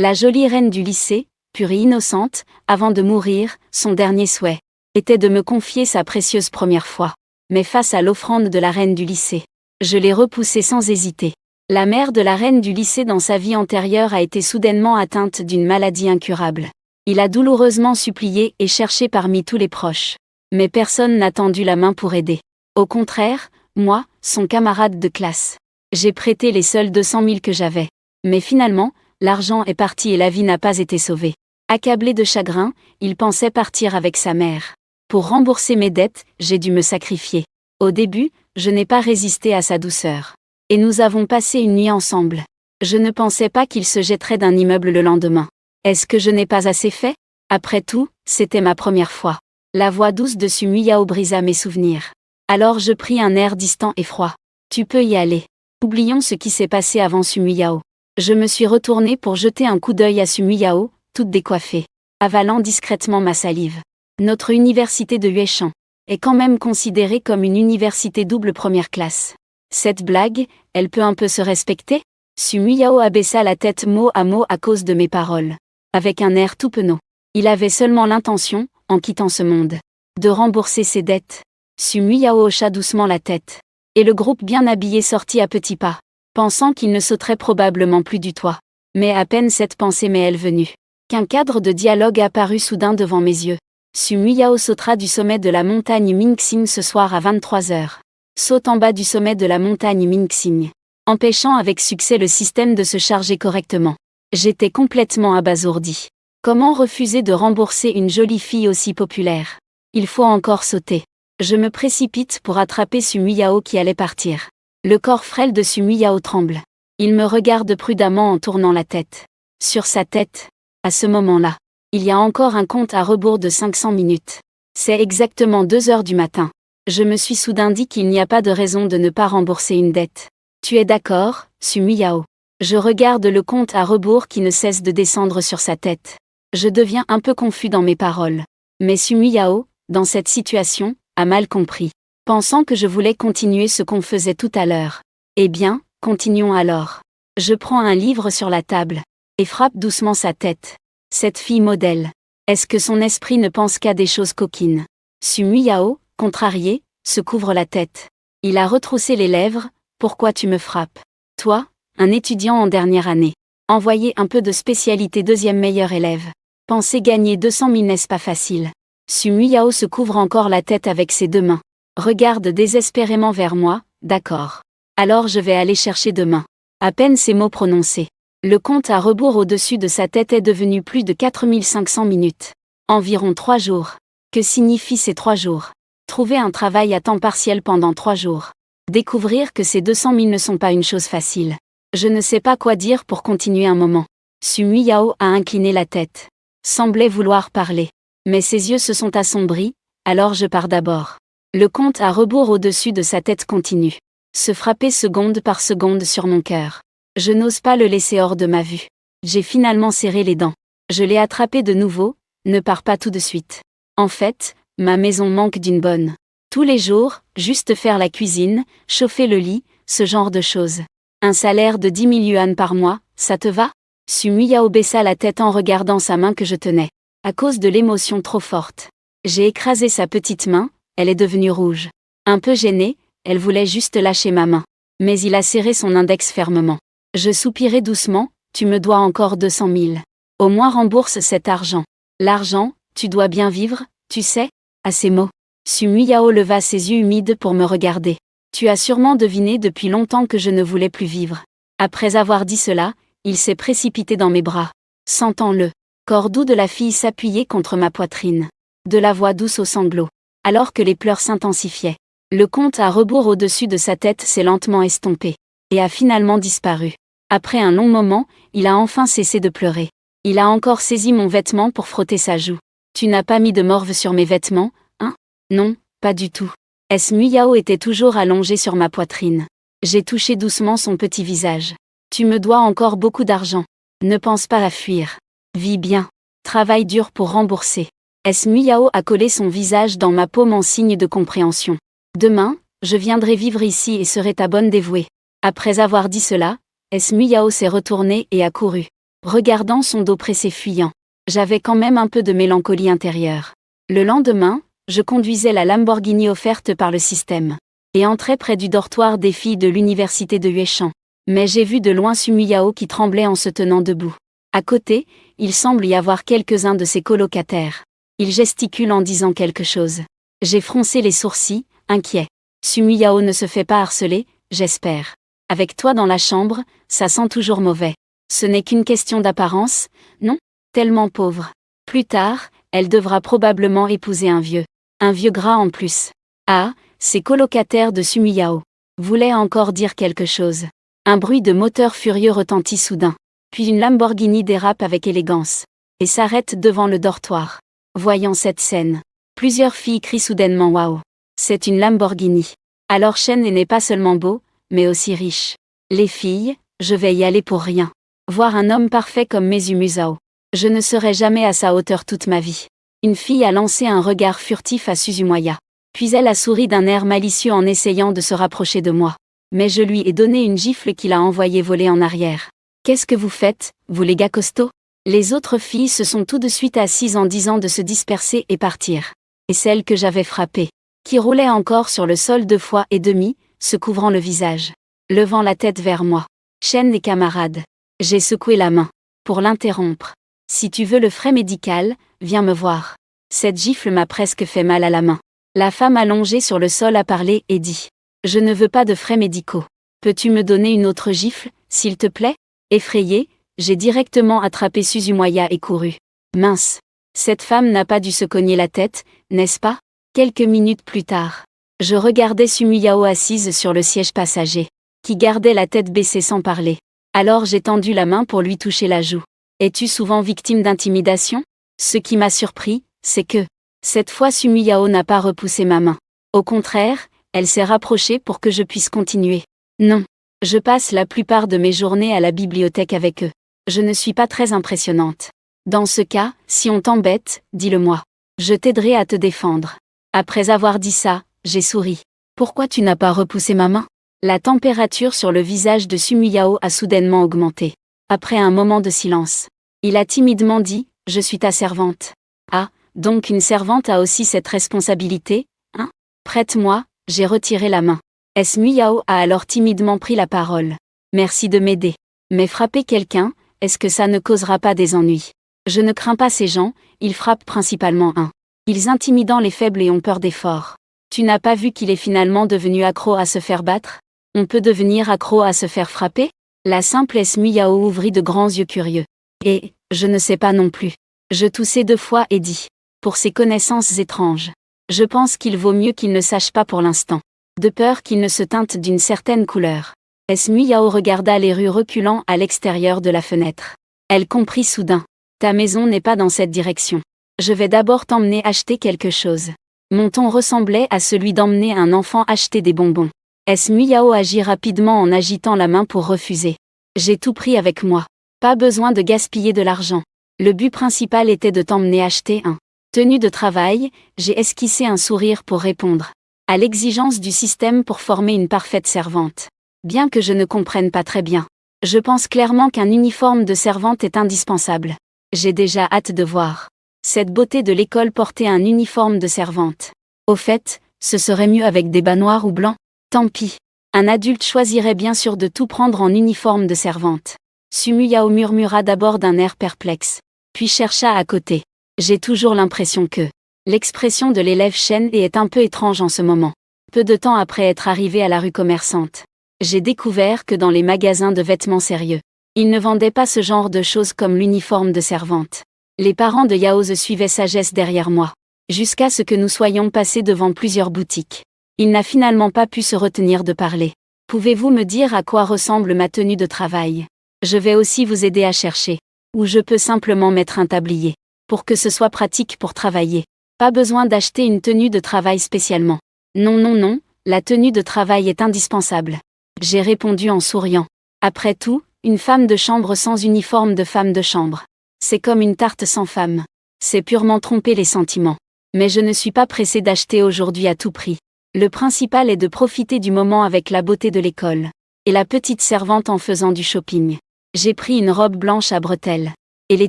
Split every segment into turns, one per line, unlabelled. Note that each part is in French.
La jolie reine du lycée, pure et innocente, avant de mourir, son dernier souhait était de me confier sa précieuse première fois. Mais face à l'offrande de la reine du lycée, je l'ai repoussée sans hésiter. La mère de la reine du lycée dans sa vie antérieure a été soudainement atteinte d'une maladie incurable. Il a douloureusement supplié et cherché parmi tous les proches. Mais personne n'a tendu la main pour aider. Au contraire, moi, son camarade de classe, j'ai prêté les seuls 200 000 que j'avais. Mais finalement, l'argent est parti et la vie n'a pas été sauvée. Accablé de chagrin, il pensait partir avec sa mère. Pour rembourser mes dettes, j'ai dû me sacrifier. Au début, je n'ai pas résisté à sa douceur. Et nous avons passé une nuit ensemble. Je ne pensais pas qu'il se jetterait d'un immeuble le lendemain. Est-ce que je n'ai pas assez fait? Après tout, c'était ma première fois. La voix douce de Sumi Yao brisa mes souvenirs. Alors je pris un air distant et froid. Tu peux y aller. Oublions ce qui s'est passé avant Sumi Yao. Je me suis retournée pour jeter un coup d'œil à Sumi Yao, toute décoiffée, avalant discrètement ma salive. Notre université de Yueshan est quand même considérée comme une université double première classe. Cette blague, elle peut un peu se respecter? Sumi Yao abaissa la tête mot à cause de mes paroles. Avec un air tout penaud. Il avait seulement l'intention, en quittant ce monde, de rembourser ses dettes. Sumi Yao hocha doucement la tête. Et le groupe bien habillé sortit à petits pas, pensant qu'il ne sauterait probablement plus du toit. Mais à peine cette pensée m'est-elle venue, qu'un cadre de dialogue apparut soudain devant mes yeux. Sumi Yao sautera du sommet de la montagne Mingxing ce soir à 23h. Saute en bas du sommet de la montagne Mingxing, empêchant avec succès le système de se charger correctement. J'étais complètement abasourdi. Comment refuser de rembourser une jolie fille aussi populaire? Il faut encore sauter. Je me précipite pour attraper Sumi Yao qui allait partir. Le corps frêle de Sumi Yao tremble. Il me regarde prudemment en tournant la tête. Sur sa tête, à ce moment-là, il y a encore un compte à rebours de 500 minutes. C'est exactement 2h du matin. Je me suis soudain dit qu'il n'y a pas de raison de ne pas rembourser une dette. Tu es d'accord, Sumi Yao? Je regarde le compte à rebours qui ne cesse de descendre sur sa tête. Je deviens un peu confus dans mes paroles. Mais Sumi Yao, dans cette situation, a mal compris, pensant que je voulais continuer ce qu'on faisait tout à l'heure. Eh bien, continuons alors. Je prends un livre sur la table et frappe doucement sa tête. Cette fille modèle. Est-ce que son esprit ne pense qu'à des choses coquines? Sumi Yao, contrarié, se couvre la tête. Il a retroussé les lèvres. Pourquoi tu me frappes? Toi, un étudiant en dernière année. Envoyer un peu de spécialité deuxième meilleur élève. Penser gagner 200 000 n'est-ce pas facile? Sumi Yao se couvre encore la tête avec ses deux mains. Regarde désespérément vers moi, d'accord. Alors je vais aller chercher demain. À peine ces mots prononcés. Le compte à rebours au-dessus de sa tête est devenu plus de 4500 minutes. Environ 3 jours. Que signifient ces 3 jours? Trouver un travail à temps partiel pendant 3 jours. Découvrir que ces 200 000 ne sont pas une chose facile. Je ne sais pas quoi dire pour continuer un moment. Sumi Yao a incliné la tête. Semblait vouloir parler. Mais ses yeux se sont assombris, alors je pars d'abord. Le compte à rebours au-dessus de sa tête continue. Se frapper seconde par seconde sur mon cœur. Je n'ose pas le laisser hors de ma vue. J'ai finalement serré les dents. Je l'ai attrapé de nouveau, ne pars pas tout de suite. En fait, ma maison manque d'une bonne. Tous les jours, juste faire la cuisine, chauffer le lit, ce genre de choses. Un salaire de 10 000 yuan par mois, ça te va? Sumi Yao baissa la tête en regardant sa main que je tenais. À cause de l'émotion trop forte. J'ai écrasé sa petite main, elle est devenue rouge. Un peu gênée, elle voulait juste lâcher ma main. Mais il a serré son index fermement. Je soupirai doucement, tu me dois encore 200 000. Au moins rembourse cet argent. L'argent, tu dois bien vivre, tu sais? À ces mots, Sumi Yao leva ses yeux humides pour me regarder. Tu as sûrement deviné depuis longtemps que je ne voulais plus vivre. Après avoir dit cela, il s'est précipité dans mes bras. Sentant le corps doux de la fille s'appuyer contre ma poitrine. De la voix douce aux sanglots. Alors que les pleurs s'intensifiaient. Le compte à rebours au-dessus de sa tête s'est lentement estompé. Et a finalement disparu. Après un long moment, il a enfin cessé de pleurer. Il a encore saisi mon vêtement pour frotter sa joue. Tu n'as pas mis de morve sur mes vêtements, hein? Non, pas du tout. Sumi Yao était toujours allongé sur ma poitrine. J'ai touché doucement son petit visage. Tu me dois encore beaucoup d'argent. Ne pense pas à fuir. Vis bien. Travaille dur pour rembourser. Sumi Yao a collé son visage dans ma paume en signe de compréhension. Demain, je viendrai vivre ici et serai ta bonne dévouée. Après avoir dit cela, Sumi Yao s'est retourné et a couru. regardant son dos pressé fuyant. J'avais quand même un peu de mélancolie intérieure. Le lendemain, je conduisais la Lamborghini offerte par le système et entrais près du dortoir des filles de l'université de Huechan. Mais j'ai vu de loin Sumuyao qui tremblait en se tenant debout. À côté, il semble y avoir quelques-uns de ses colocataires. Il gesticule en disant quelque chose. J'ai froncé les sourcils, inquiet. Sumuyao ne se fait pas harceler, j'espère. Avec toi dans la chambre, ça sent toujours mauvais. Ce n'est qu'une question d'apparence, non? Tellement pauvre. Plus tard, elle devra probablement épouser un vieux gras en plus. Ah, ces colocataires de Sumuyao voulaient encore dire quelque chose. Un bruit de moteur furieux retentit soudain. Puis une Lamborghini dérape avec élégance et s'arrête devant le dortoir. Voyant cette scène, plusieurs filles crient soudainement « Waouh ! C'est une Lamborghini !» Alors Shen n'est pas seulement beau, mais aussi riche. Les filles, je vais y aller pour rien. Voir un homme parfait comme Mezu Musao. Je ne serai jamais à sa hauteur toute ma vie. Une fille a lancé un regard furtif à Suzumoya. Puis elle a souri d'un air malicieux en essayant de se rapprocher de moi. Mais je lui ai donné une gifle qui l'a envoyé voler en arrière. Qu'est-ce que vous faites, vous les gars costauds? Les autres filles se sont tout de suite assises en disant de se disperser et partir. Et celle que j'avais frappée, qui roulait encore sur le sol 2 fois et demi, se couvrant le visage, levant la tête vers moi. Shen et camarades. J'ai secoué la main. Pour l'interrompre. Si tu veux le frais médical, viens me voir. Cette gifle m'a presque fait mal à la main. La femme allongée sur le sol a parlé et dit. Je ne veux pas de frais médicaux. Peux-tu me donner une autre gifle, s'il te plaît? Effrayée, j'ai directement attrapé Suzumoya et couru. Mince. Cette femme n'a pas dû se cogner la tête, n'est-ce pas? Quelques minutes plus tard. Je regardais Sumuyao assise sur le siège passager, qui gardait la tête baissée sans parler. Alors j'ai tendu la main pour lui toucher la joue. Es-tu souvent victime d'intimidation? Ce qui m'a surpris, c'est que, cette fois Sumuyao n'a pas repoussé ma main. Au contraire, elle s'est rapprochée pour que je puisse continuer. Non. Je passe la plupart de mes journées à la bibliothèque avec eux. Je ne suis pas très impressionnante. Dans ce cas, si on t'embête, dis-le-moi. Je t'aiderai à te défendre. Après avoir dit ça, j'ai souri. Pourquoi tu n'as pas repoussé ma main? La température sur le visage de Sumuyao a soudainement augmenté. Après un moment de silence, il a timidement dit, « Je suis ta servante. » Ah, donc une servante a aussi cette responsabilité, hein? Prête-moi, j'ai retiré la main. Sumuyao a alors timidement pris la parole. Merci de m'aider. Mais frapper quelqu'un, est-ce que ça ne causera pas des ennuis? Je ne crains pas ces gens, ils frappent principalement un. Ils intimidant les faibles et ont peur des forts. Tu n'as pas vu qu'il est finalement devenu accro à se faire battre? On peut devenir accro à se faire frapper? La simple Sumuyao ouvrit de grands yeux curieux. Et, je ne sais pas non plus. Je toussai 2 fois et dis. Pour ces connaissances étranges. Je pense qu'il vaut mieux qu'il ne sache pas pour l'instant. De peur qu'il ne se teinte d'une certaine couleur. Sumuyao regarda les rues reculant à l'extérieur de la fenêtre. Elle comprit soudain. Ta maison n'est pas dans cette direction. Je vais d'abord t'emmener acheter quelque chose. Mon ton ressemblait à celui d'emmener un enfant acheter des bonbons. Sumuyao agit rapidement en agitant la main pour refuser. J'ai tout pris avec moi. Pas besoin de gaspiller de l'argent. Le but principal était de t'emmener acheter un tenue de travail, j'ai esquissé un sourire pour répondre à l'exigence du système pour former une parfaite servante. Bien que je ne comprenne pas très bien. Je pense clairement qu'un uniforme de servante est indispensable. J'ai déjà hâte de voir cette beauté de l'école porter un uniforme de servante. Au fait, ce serait mieux avec des bas noirs ou blancs. Tant pis. Un adulte choisirait bien sûr de tout prendre en uniforme de servante. Sumuyao murmura d'abord d'un air perplexe, puis chercha à côté. J'ai toujours l'impression que l'expression de l'élève Shen est un peu étrange en ce moment. Peu de temps après être arrivé à la rue commerçante, j'ai découvert que dans les magasins de vêtements sérieux, ils ne vendaient pas ce genre de choses comme l'uniforme de servante. Les parents de Yaoze suivaient sagesse derrière moi, jusqu'à ce que nous soyons passés devant plusieurs boutiques. Il n'a finalement pas pu se retenir de parler. Pouvez-vous me dire à quoi ressemble ma tenue de travail? Je vais aussi vous aider à chercher. Ou je peux simplement mettre un tablier, pour que ce soit pratique pour travailler. Pas besoin d'acheter une tenue de travail spécialement. Non non non, la tenue de travail est indispensable. J'ai répondu en souriant. Après tout, une femme de chambre sans uniforme de femme de chambre. C'est comme une tarte sans femme. C'est purement tromper les sentiments. Mais je ne suis pas pressée d'acheter aujourd'hui à tout prix. Le principal est de profiter du moment avec la beauté de l'école. Et la petite servante en faisant du shopping. J'ai pris une robe blanche à bretelles. Et les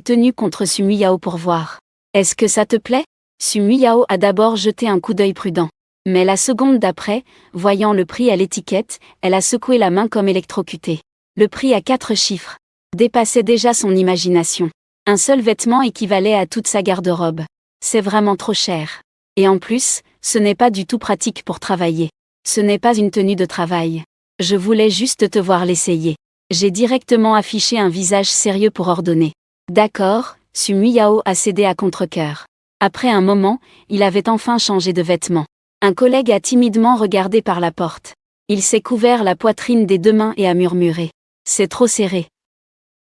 tenues contre Sumi Yao pour voir. Est-ce que ça te plaît? Sumi Yao a d'abord jeté un coup d'œil prudent. Mais la seconde d'après, voyant le prix à l'étiquette, elle a secoué la main comme électrocutée. Le prix à 4 chiffres dépassait déjà son imagination. Un seul vêtement équivalait à toute sa garde-robe. C'est vraiment trop cher. Et en plus, ce n'est pas du tout pratique pour travailler. Ce n'est pas une tenue de travail. Je voulais juste te voir l'essayer. J'ai directement affiché un visage sérieux pour ordonner. D'accord, Sumi Yao a cédé à contre-cœur. Après un moment, il avait enfin changé de vêtements. Un collègue a timidement regardé par la porte. Il s'est couvert la poitrine des 2 mains et a murmuré. C'est trop serré.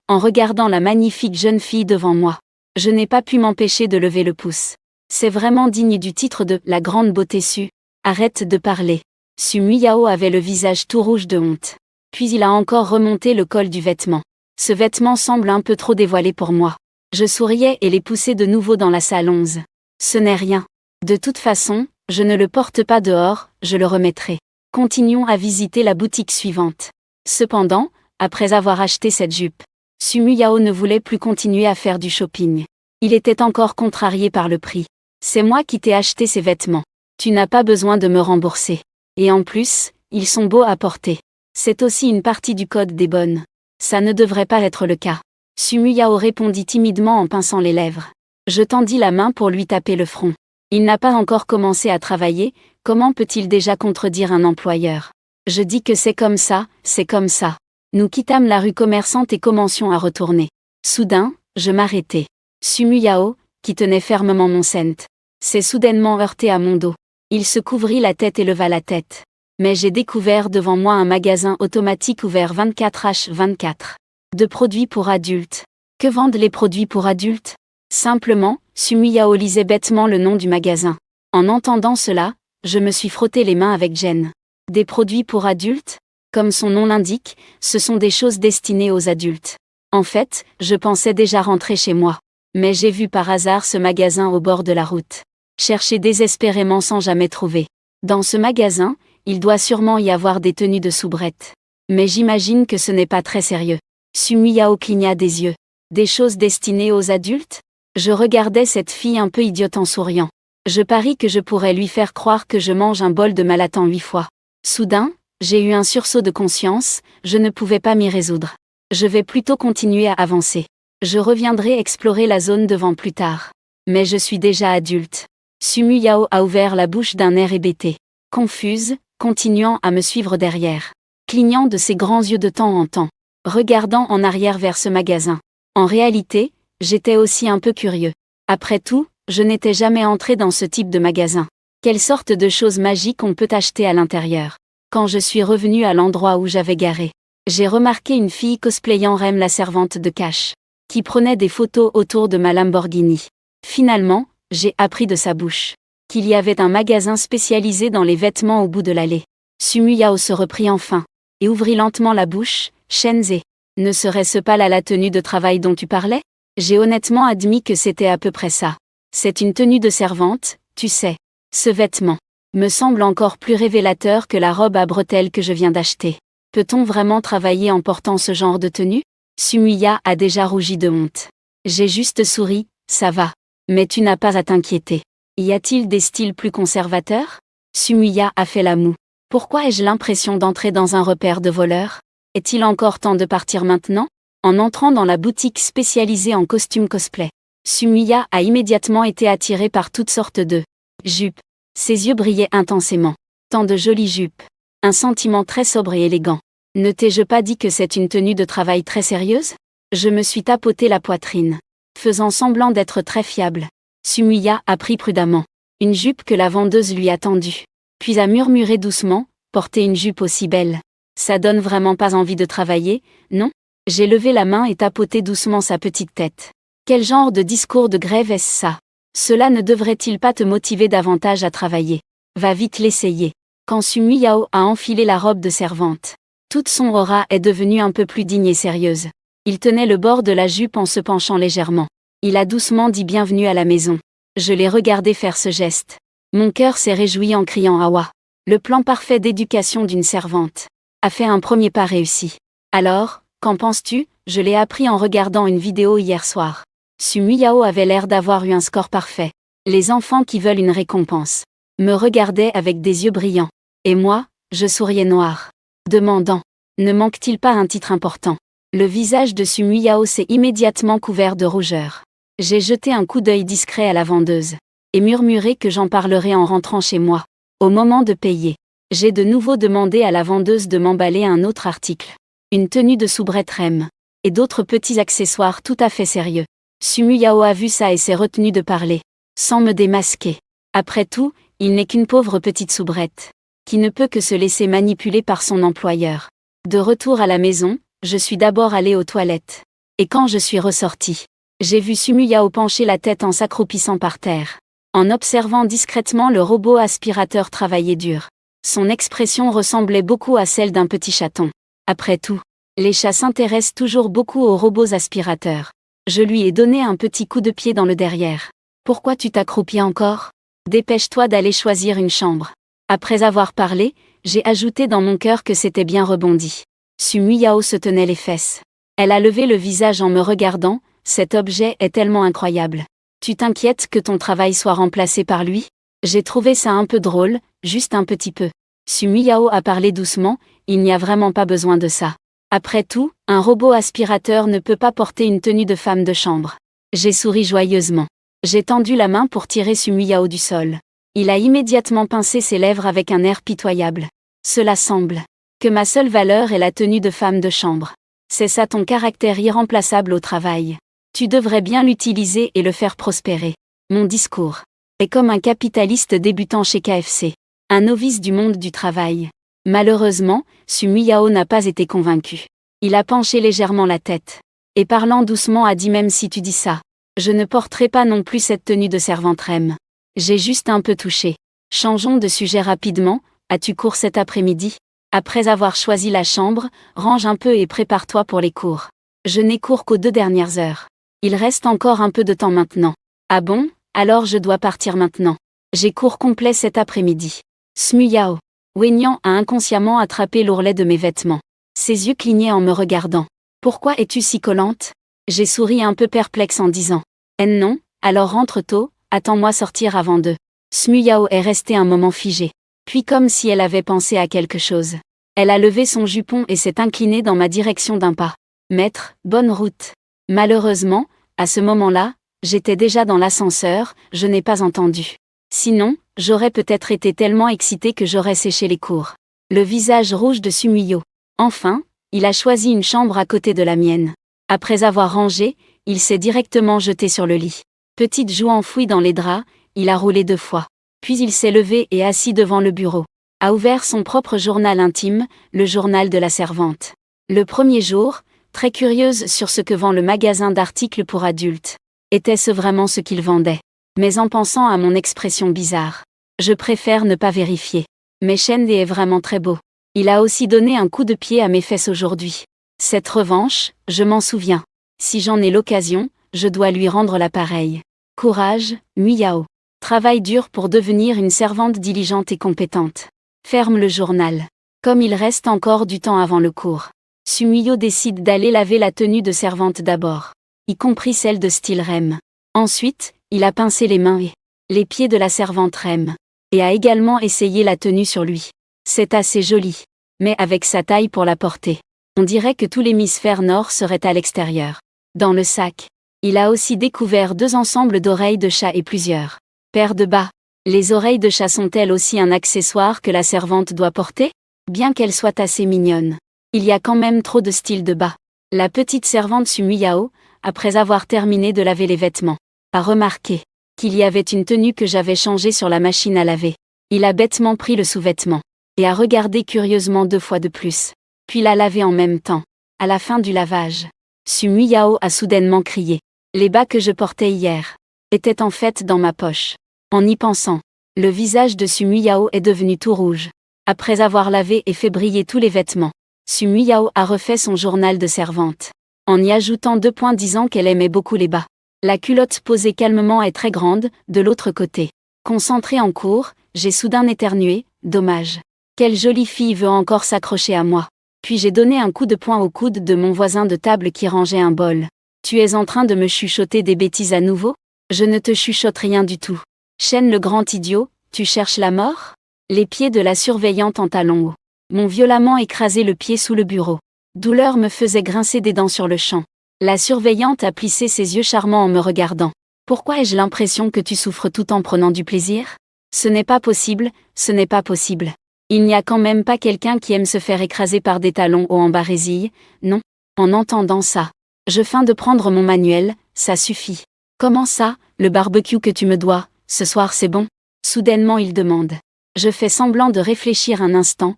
En regardant la magnifique jeune fille devant moi, je n'ai pas pu m'empêcher de lever le pouce. C'est vraiment digne du titre de « La grande beauté Su ». Arrête de parler. Sumi Yao avait le visage tout rouge de honte. Puis il a encore remonté le col du vêtement. Ce vêtement semble un peu trop dévoilé pour moi. Je souriais et les poussai de nouveau dans la salle 11. Ce n'est rien. De toute façon, je ne le porte pas dehors, je le remettrai. Continuons à visiter la boutique suivante. Cependant, après avoir acheté cette jupe, Sumi Yao ne voulait plus continuer à faire du shopping. Il était encore contrarié par le prix. C'est moi qui t'ai acheté ces vêtements. Tu n'as pas besoin de me rembourser. Et en plus, ils sont beaux à porter. C'est aussi une partie du code des bonnes. Ça ne devrait pas être le cas. Sumi Yao répondit timidement en pinçant les lèvres. Je tendis la main pour lui taper le front. Il n'a pas encore commencé à travailler, comment peut-il déjà contredire un employeur? Je dis que c'est comme ça, c'est comme ça. Nous quittâmes la rue commerçante et commencions à retourner. Soudain, je m'arrêtai. Sumi Yao, qui tenait fermement mon cent, s'est soudainement heurté à mon dos. Il se couvrit la tête et leva la tête. Mais j'ai découvert devant moi un magasin automatique ouvert 24h24. De produits pour adultes. Que vendent les produits pour adultes? Simplement, Sumi Yao lisait bêtement le nom du magasin. En entendant cela, je me suis frotté les mains avec gêne. Des produits pour adultes? Comme son nom l'indique, ce sont des choses destinées aux adultes. En fait, je pensais déjà rentrer chez moi. Mais j'ai vu par hasard ce magasin au bord de la route. Chercher désespérément sans jamais trouver. Dans ce magasin, il doit sûrement y avoir des tenues de soubrette. Mais j'imagine que ce n'est pas très sérieux. Sumi Yao cligna des yeux. Des choses destinées aux adultes? Je regardais cette fille un peu idiote en souriant. Je parie que je pourrais lui faire croire que je mange un bol de Malatang 8 fois. Soudain, j'ai eu un sursaut de conscience, je ne pouvais pas m'y résoudre. Je vais plutôt continuer à avancer. Je reviendrai explorer la zone devant plus tard. Mais je suis déjà adulte. Sumi Yao a ouvert la bouche d'un air hébété. Confuse, continuant à me suivre derrière. Clignant de ses grands yeux de temps en temps. Regardant en arrière vers ce magasin. En réalité, j'étais aussi un peu curieux. Après tout, je n'étais jamais entré dans ce type de magasin. Quelle sorte de choses magiques on peut acheter à l'intérieur? Quand je suis revenu à l'endroit où j'avais garé, j'ai remarqué une fille cosplayant Rem la servante de cash, qui prenait des photos autour de ma Lamborghini. Finalement, j'ai appris de sa bouche qu'il y avait un magasin spécialisé dans les vêtements au bout de l'allée. Sumi Yao se reprit enfin, et ouvrit lentement la bouche. Shenzhe, ne serait-ce pas là la tenue de travail dont tu parlais? J'ai honnêtement admis que c'était à peu près ça. C'est une tenue de servante, tu sais. Ce vêtement me semble encore plus révélateur que la robe à bretelles que je viens d'acheter. Peut-on vraiment travailler en portant ce genre de tenue? Sumi Yao a déjà rougi de honte. J'ai juste souri, ça va. Mais tu n'as pas à t'inquiéter. Y a-t-il des styles plus conservateurs? Sumi Yao a fait la moue. Pourquoi ai-je l'impression d'entrer dans un repère de voleurs? Est-il encore temps de partir maintenant? En entrant dans la boutique spécialisée en costumes cosplay, Sumi Yao a immédiatement été attiré par toutes sortes de jupes. Ses yeux brillaient intensément. Tant de jolies jupes. Un sentiment très sobre et élégant. Ne t'ai-je pas dit que c'est une tenue de travail très sérieuse? Je me suis tapoté la poitrine, faisant semblant d'être très fiable. Sumi Yao a pris prudemment une jupe que la vendeuse lui a tendue, puis a murmuré doucement, porter une jupe aussi belle. Ça donne vraiment pas envie de travailler, non? J'ai levé la main et tapoté doucement sa petite tête. Quel genre de discours de grève est-ce ça? Cela ne devrait-il pas te motiver davantage à travailler? Va vite l'essayer. Quand Sumi Yao a enfilé la robe de servante, toute son aura est devenue un peu plus digne et sérieuse. Il tenait le bord de la jupe en se penchant légèrement. Il a doucement dit bienvenue à la maison. Je l'ai regardé faire ce geste. Mon cœur s'est réjoui en criant Awa. Le plan parfait d'éducation d'une servante a fait un premier pas réussi. Alors, qu'en penses-tu? je l'ai appris en regardant une vidéo hier soir. Sumu Yao avait l'air d'avoir eu un score parfait. Les enfants qui veulent une récompense me regardaient avec des yeux brillants. Et moi, je souriais noir, demandant, ne manque-t-il pas un titre important? Le visage de Sumu Yao s'est immédiatement couvert de rougeur. J'ai jeté un coup d'œil discret à la vendeuse, et murmuré que j'en parlerai en rentrant chez moi. Au moment de payer, j'ai de nouveau demandé à la vendeuse de m'emballer un autre article. Une tenue de soubrette Rem, et d'autres petits accessoires tout à fait sérieux. Sumu Yao a vu ça et s'est retenu de parler, sans me démasquer. Après tout, il n'est qu'une pauvre petite soubrette, qui ne peut que se laisser manipuler par son employeur. De retour à la maison, je suis d'abord allée aux toilettes. Et quand je suis ressortie, j'ai vu Sumu Yao pencher la tête en s'accroupissant par terre, en observant discrètement le robot aspirateur travailler dur. Son expression ressemblait beaucoup à celle d'un petit chaton. Après tout, les chats s'intéressent toujours beaucoup aux robots aspirateurs. Je lui ai donné un petit coup de pied dans le derrière. Pourquoi tu t'accroupis encore? Dépêche-toi d'aller choisir une chambre. Après avoir parlé, j'ai ajouté dans mon cœur que c'était bien rebondi. Sumu Yao se tenait les fesses. Elle a levé le visage en me regardant, cet objet est tellement incroyable. Tu t'inquiètes que ton travail soit remplacé par lui? J'ai trouvé ça un peu drôle, juste un petit peu. Sumu Yao a parlé doucement, il n'y a vraiment pas besoin de ça. Après tout, un robot aspirateur ne peut pas porter une tenue de femme de chambre. J'ai souri joyeusement. J'ai tendu la main pour tirer Sumu Yao du sol. Il a immédiatement pincé ses lèvres avec un air pitoyable. Cela semble que ma seule valeur est la tenue de femme de chambre. C'est ça ton caractère irremplaçable au travail. Tu devrais bien l'utiliser et le faire prospérer. Mon discours est comme un capitaliste débutant chez KFC. Un novice du monde du travail. Malheureusement, Sumu Yao n'a pas été convaincu. Il a penché légèrement la tête. Et parlant doucement a dit même si tu dis ça, je ne porterai pas non plus cette tenue de servante Rem. J'ai juste un peu touché. Changeons de sujet rapidement, as-tu cours cet après-midi? Après avoir choisi la chambre, range un peu et prépare-toi pour les cours. Je n'ai cours qu'aux 2 dernières heures. Il reste encore un peu de temps maintenant. Ah bon? Alors je dois partir maintenant. J'ai cours complet cet après-midi. Sumu Yao. Wenyan a inconsciemment attrapé l'ourlet de mes vêtements. Ses yeux clignaient en me regardant. Pourquoi es-tu si collante? J'ai souri un peu perplexe en disant. Non, alors rentre tôt, attends-moi sortir avant 2. Sumu Yao est restée un moment figée. Puis comme si elle avait pensé à quelque chose. Elle a levé son jupon et s'est inclinée dans ma direction d'un pas. Maître, bonne route. Malheureusement, à ce moment-là, j'étais déjà dans l'ascenseur, je n'ai pas entendu. Sinon, j'aurais peut-être été tellement excitée que j'aurais séché les cours. Le visage rouge de Sumu Yao. Enfin, il a choisi une chambre à côté de la mienne. Après avoir rangé, il s'est directement jeté sur le lit. Petite joue enfouie dans les draps, il a roulé 2 fois. Puis il s'est levé et assis devant le bureau. A ouvert son propre journal intime, le journal de la servante. Le premier jour, très curieuse sur ce que vend le magasin d'articles pour adultes. Était-ce vraiment ce qu'il vendait? Mais en pensant à mon expression bizarre, je préfère ne pas vérifier. Mais Shen est vraiment très beau. Il a aussi donné un coup de pied à mes fesses aujourd'hui. Cette revanche, je m'en souviens. Si j'en ai l'occasion, je dois lui rendre l'appareil. Courage, Miyao. Travaille dur pour devenir une servante diligente et compétente. Ferme le journal. Comme il reste encore du temps avant le cours, Sumu Yao décide d'aller laver la tenue de servante d'abord, y compris celle de style Rem. Ensuite, il a pincé les mains et les pieds de la servante Rem, et a également essayé la tenue sur lui. C'est assez joli, mais avec sa taille pour la porter, on dirait que tout l'hémisphère nord serait à l'extérieur. Dans le sac, il a aussi découvert 2 ensembles d'oreilles de chat et plusieurs paires de bas. Les oreilles de chat sont-elles aussi un accessoire que la servante doit porter? Bien qu'elles soient assez mignonnes, il y a quand même trop de styles de bas. La petite servante Sumu Yao, après avoir terminé de laver les vêtements, a remarqué qu'il y avait une tenue que j'avais changée sur la machine à laver. Il a bêtement pris le sous-vêtement et a regardé curieusement 2 fois de plus, puis l'a lavé en même temps. À la fin du lavage, Sumu Yao a soudainement crié. Les bas que je portais hier étaient en fait dans ma poche. En y pensant, le visage de Sumu Yao est devenu tout rouge. Après avoir lavé et fait briller tous les vêtements, Sumu Yao a refait son journal de servante, en y ajoutant 2 points disant qu'elle aimait beaucoup les bas. La culotte posée calmement est très grande, de l'autre côté. Concentrée en cours, j'ai soudain éternué, dommage. Quelle jolie fille veut encore s'accrocher à moi. Puis j'ai donné un coup de poing au coude de mon voisin de table qui rangeait un bol. Tu es en train de me chuchoter des bêtises à nouveau? Je ne te chuchote rien du tout. Chêne le grand idiot, tu cherches la mort? Les pieds de la surveillante en talons hauts m'ont violemment écrasé le pied sous le bureau. Douleur me faisait grincer des dents sur le champ. La surveillante a plissé ses yeux charmants en me regardant. Pourquoi ai-je l'impression que tu souffres tout en prenant du plaisir? Ce n'est pas possible, ce n'est pas possible. Il n'y a quand même pas quelqu'un qui aime se faire écraser par des talons hauts en barésilles, non? En entendant ça, je feins de prendre mon manuel, ça suffit. Comment ça, le barbecue que tu me dois, ce soir c'est bon? Soudainement il demande. Je fais semblant de réfléchir un instant,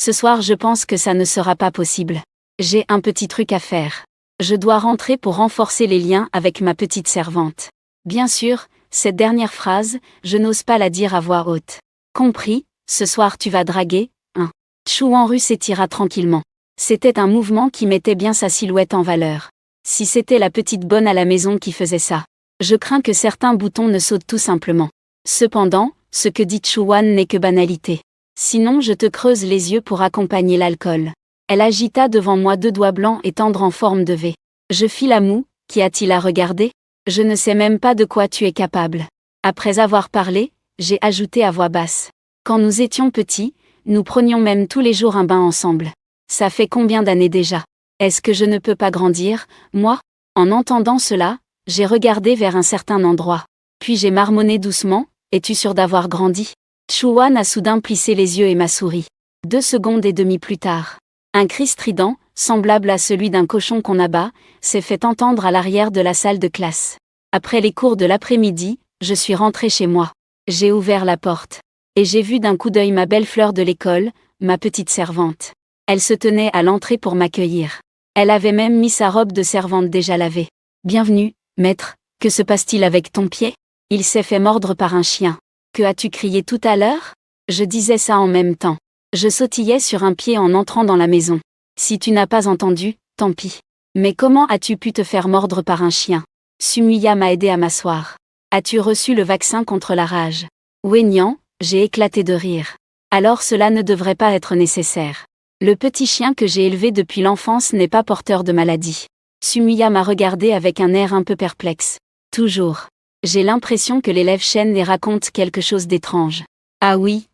Ce soir je pense que ça ne sera pas possible. J'ai un petit truc à faire. Je dois rentrer pour renforcer les liens avec ma petite servante. Bien sûr, cette dernière phrase, je n'ose pas la dire à voix haute. Compris, ce soir tu vas draguer, hein? Chouan-Ru s'étira tranquillement. C'était un mouvement qui mettait bien sa silhouette en valeur. Si c'était la petite bonne à la maison qui faisait ça. Je crains que certains boutons ne sautent tout simplement. Cependant, ce que dit Chouan n'est que banalité. Sinon je te creuse les yeux pour accompagner l'alcool. Elle agita devant moi deux doigts blancs et tendres en forme de V. Je fis la moue, qu'y a-t-il à regarder? Je ne sais même pas de quoi tu es capable. Après avoir parlé, j'ai ajouté à voix basse. Quand nous étions petits, nous prenions même tous les jours un bain ensemble. Ça fait combien d'années déjà? Est-ce que je ne peux pas grandir, moi? En entendant cela, j'ai regardé vers un certain endroit. Puis j'ai marmonné doucement, es-tu sûr d'avoir grandi? Chouan a soudain plissé les yeux et m'a souri. 2 secondes et demie plus tard, un cri strident, semblable à celui d'un cochon qu'on abat, s'est fait entendre à l'arrière de la salle de classe. Après les cours de l'après-midi, je suis rentrée chez moi. J'ai ouvert la porte. Et j'ai vu d'un coup d'œil ma belle fleur de l'école, ma petite servante. Elle se tenait à l'entrée pour m'accueillir. Elle avait même mis sa robe de servante déjà lavée. Bienvenue, maître, que se passe-t-il avec ton pied? Il s'est fait mordre par un chien. Que as-tu crié tout à l'heure? Je disais ça en même temps. Je sautillais sur un pied en entrant dans la maison. Si tu n'as pas entendu, tant pis. Mais comment as-tu pu te faire mordre par un chien? Sumuya m'a aidé à m'asseoir. As-tu reçu le vaccin contre la rage? Weignant, j'ai éclaté de rire. Alors cela ne devrait pas être nécessaire. Le petit chien que j'ai élevé depuis l'enfance n'est pas porteur de maladie. Sumuya m'a regardé avec un air un peu perplexe. Toujours. J'ai l'impression que l'élève Shen les raconte quelque chose d'étrange. Ah oui.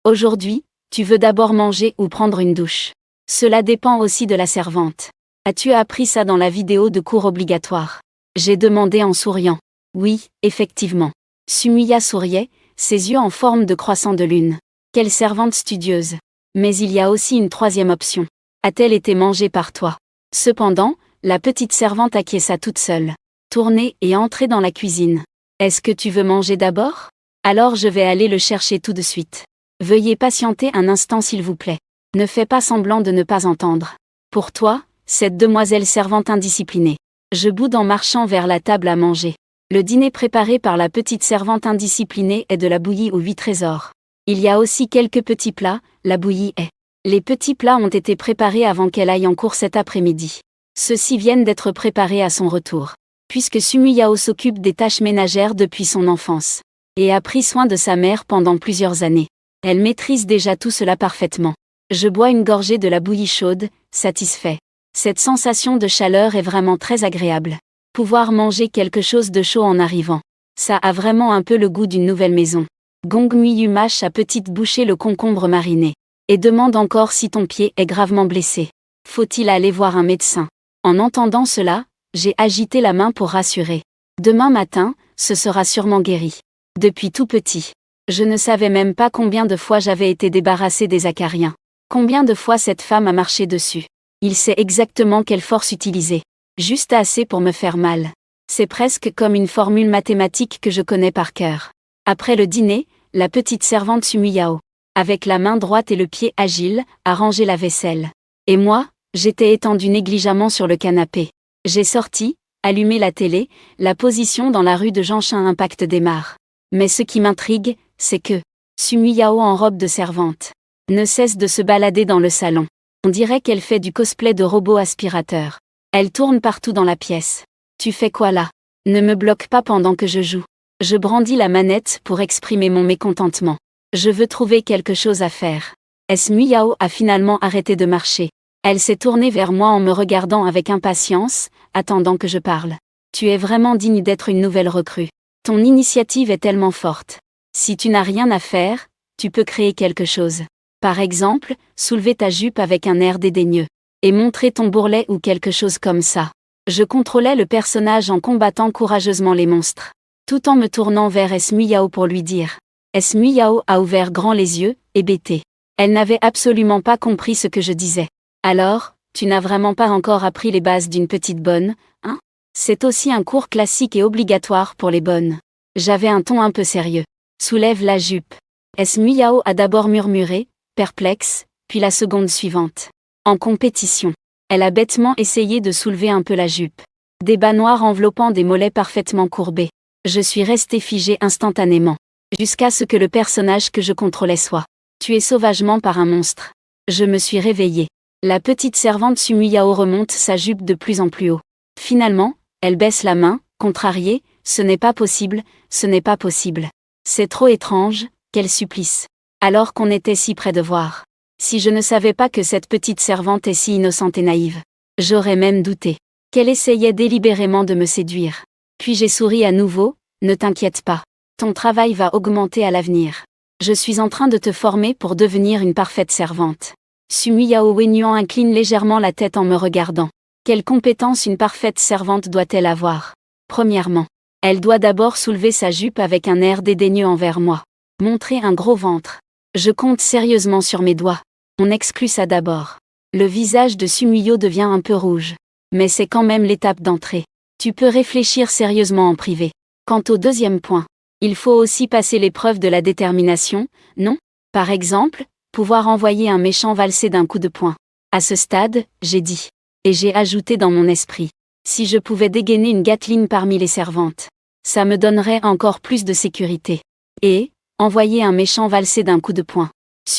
Aujourd'hui, tu veux d'abord manger ou prendre une douche. Cela dépend aussi de la servante. As-tu appris ça dans la vidéo de cours obligatoire? J'ai demandé en souriant. Oui, effectivement. Sumuya souriait, ses yeux en forme de croissant de lune. Quelle servante studieuse. Mais il y a aussi une troisième option. A-t-elle été mangée par toi? Cependant, la petite servante acquiesça toute seule. Tourner et entrer dans la cuisine. Est-ce que tu veux manger d'abord? Alors je vais aller le chercher tout de suite. Veuillez patienter un instant s'il vous plaît. Ne fais pas semblant de ne pas entendre. Pour toi, cette demoiselle servante indisciplinée. Je boude en marchant vers la table à manger. Le dîner préparé par la petite servante indisciplinée est de la bouillie aux 8 trésors. Il y a aussi quelques petits plats, la bouillie est. Les petits plats ont été préparés avant qu'elle aille en cours cet après-midi. Ceux-ci viennent d'être préparés à son retour. Puisque Sumuyao s'occupe des tâches ménagères depuis son enfance. Et a pris soin de sa mère pendant plusieurs années. Elle maîtrise déjà tout cela parfaitement. Je bois une gorgée de la bouillie chaude, satisfait. Cette sensation de chaleur est vraiment très agréable. Pouvoir manger quelque chose de chaud en arrivant. Ça a vraiment un peu le goût d'une nouvelle maison. Gong Miyu mâche à petite bouchée le concombre mariné. Et demande encore si ton pied est gravement blessé. Faut-il aller voir un médecin? En entendant cela, j'ai agité la main pour rassurer. Demain matin, ce sera sûrement guéri. Depuis tout petit. Je ne savais même pas combien de fois j'avais été débarrassé des acariens. Combien de fois cette femme a marché dessus. Il sait exactement quelle force utiliser. Juste assez pour me faire mal. C'est presque comme une formule mathématique que je connais par cœur. Après le dîner, la petite servante Sumuyao, avec la main droite et le pied agile, a rangé la vaisselle. Et moi, j'étais étendu négligemment sur le canapé. J'ai sorti, allumé la télé, la position dans la rue de Janchin Impact démarre. Mais ce qui m'intrigue, c'est que Sumuyao en robe de servante ne cesse de se balader dans le salon. On dirait qu'elle fait du cosplay de robot aspirateur. Elle tourne partout dans la pièce. Tu fais quoi là? Ne me bloque pas pendant que je joue. Je brandis la manette pour exprimer mon mécontentement. Je veux trouver quelque chose à faire. Muyao a finalement arrêté de marcher. Elle s'est tournée vers moi en me regardant avec impatience, attendant que je parle. Tu es vraiment digne d'être une nouvelle recrue. Ton initiative est tellement forte. Si tu n'as rien à faire, tu peux créer quelque chose. Par exemple, soulever ta jupe avec un air dédaigneux. Et montrer ton bourrelet ou quelque chose comme ça. Je contrôlais le personnage en combattant courageusement les monstres. Tout en me tournant vers Muyao pour lui dire. Muyao a ouvert grand les yeux, hébétée. Elle n'avait absolument pas compris ce que je disais. Alors, tu n'as vraiment pas encore appris les bases d'une petite bonne, hein? C'est aussi un cours classique et obligatoire pour les bonnes. J'avais un ton un peu sérieux. Soulève la jupe. Muyao a d'abord murmuré, perplexe, puis la seconde suivante. En compétition. Elle a bêtement essayé de soulever un peu la jupe. Des bas noirs enveloppant des mollets parfaitement courbés. Je suis restée figée instantanément. Jusqu'à ce que le personnage que je contrôlais soit tué sauvagement par un monstre. Je me suis réveillée. La petite servante Muyao remonte sa jupe de plus en plus haut. Finalement, elle baisse la main, contrariée, ce n'est pas possible, ce n'est pas possible. C'est trop étrange, quel supplice. Alors qu'on était si près de voir. Si je ne savais pas que cette petite servante est si innocente et naïve. J'aurais même douté qu'elle essayait délibérément de me séduire. Puis j'ai souri à nouveau, ne t'inquiète pas. Ton travail va augmenter à l'avenir. Je suis en train de te former pour devenir une parfaite servante. Muyao Wenyuan incline légèrement la tête en me regardant. Quelles compétences une parfaite servante doit-elle avoir? Premièrement, elle doit d'abord soulever sa jupe avec un air dédaigneux envers moi. Montrer un gros ventre. Je compte sérieusement sur mes doigts. On exclut ça d'abord. Le visage de Muyao devient un peu rouge. Mais c'est quand même l'étape d'entrée. Tu peux réfléchir sérieusement en privé. Quant au deuxième point, il faut aussi passer l'épreuve de la détermination, non? Par exemple, pouvoir envoyer un méchant valser d'un coup de poing. À ce stade, j'ai dit. Et j'ai ajouté dans mon esprit. Si je pouvais dégainer une Gatling parmi les servantes. Ça me donnerait encore plus de sécurité. Et, envoyer un méchant valser d'un coup de poing.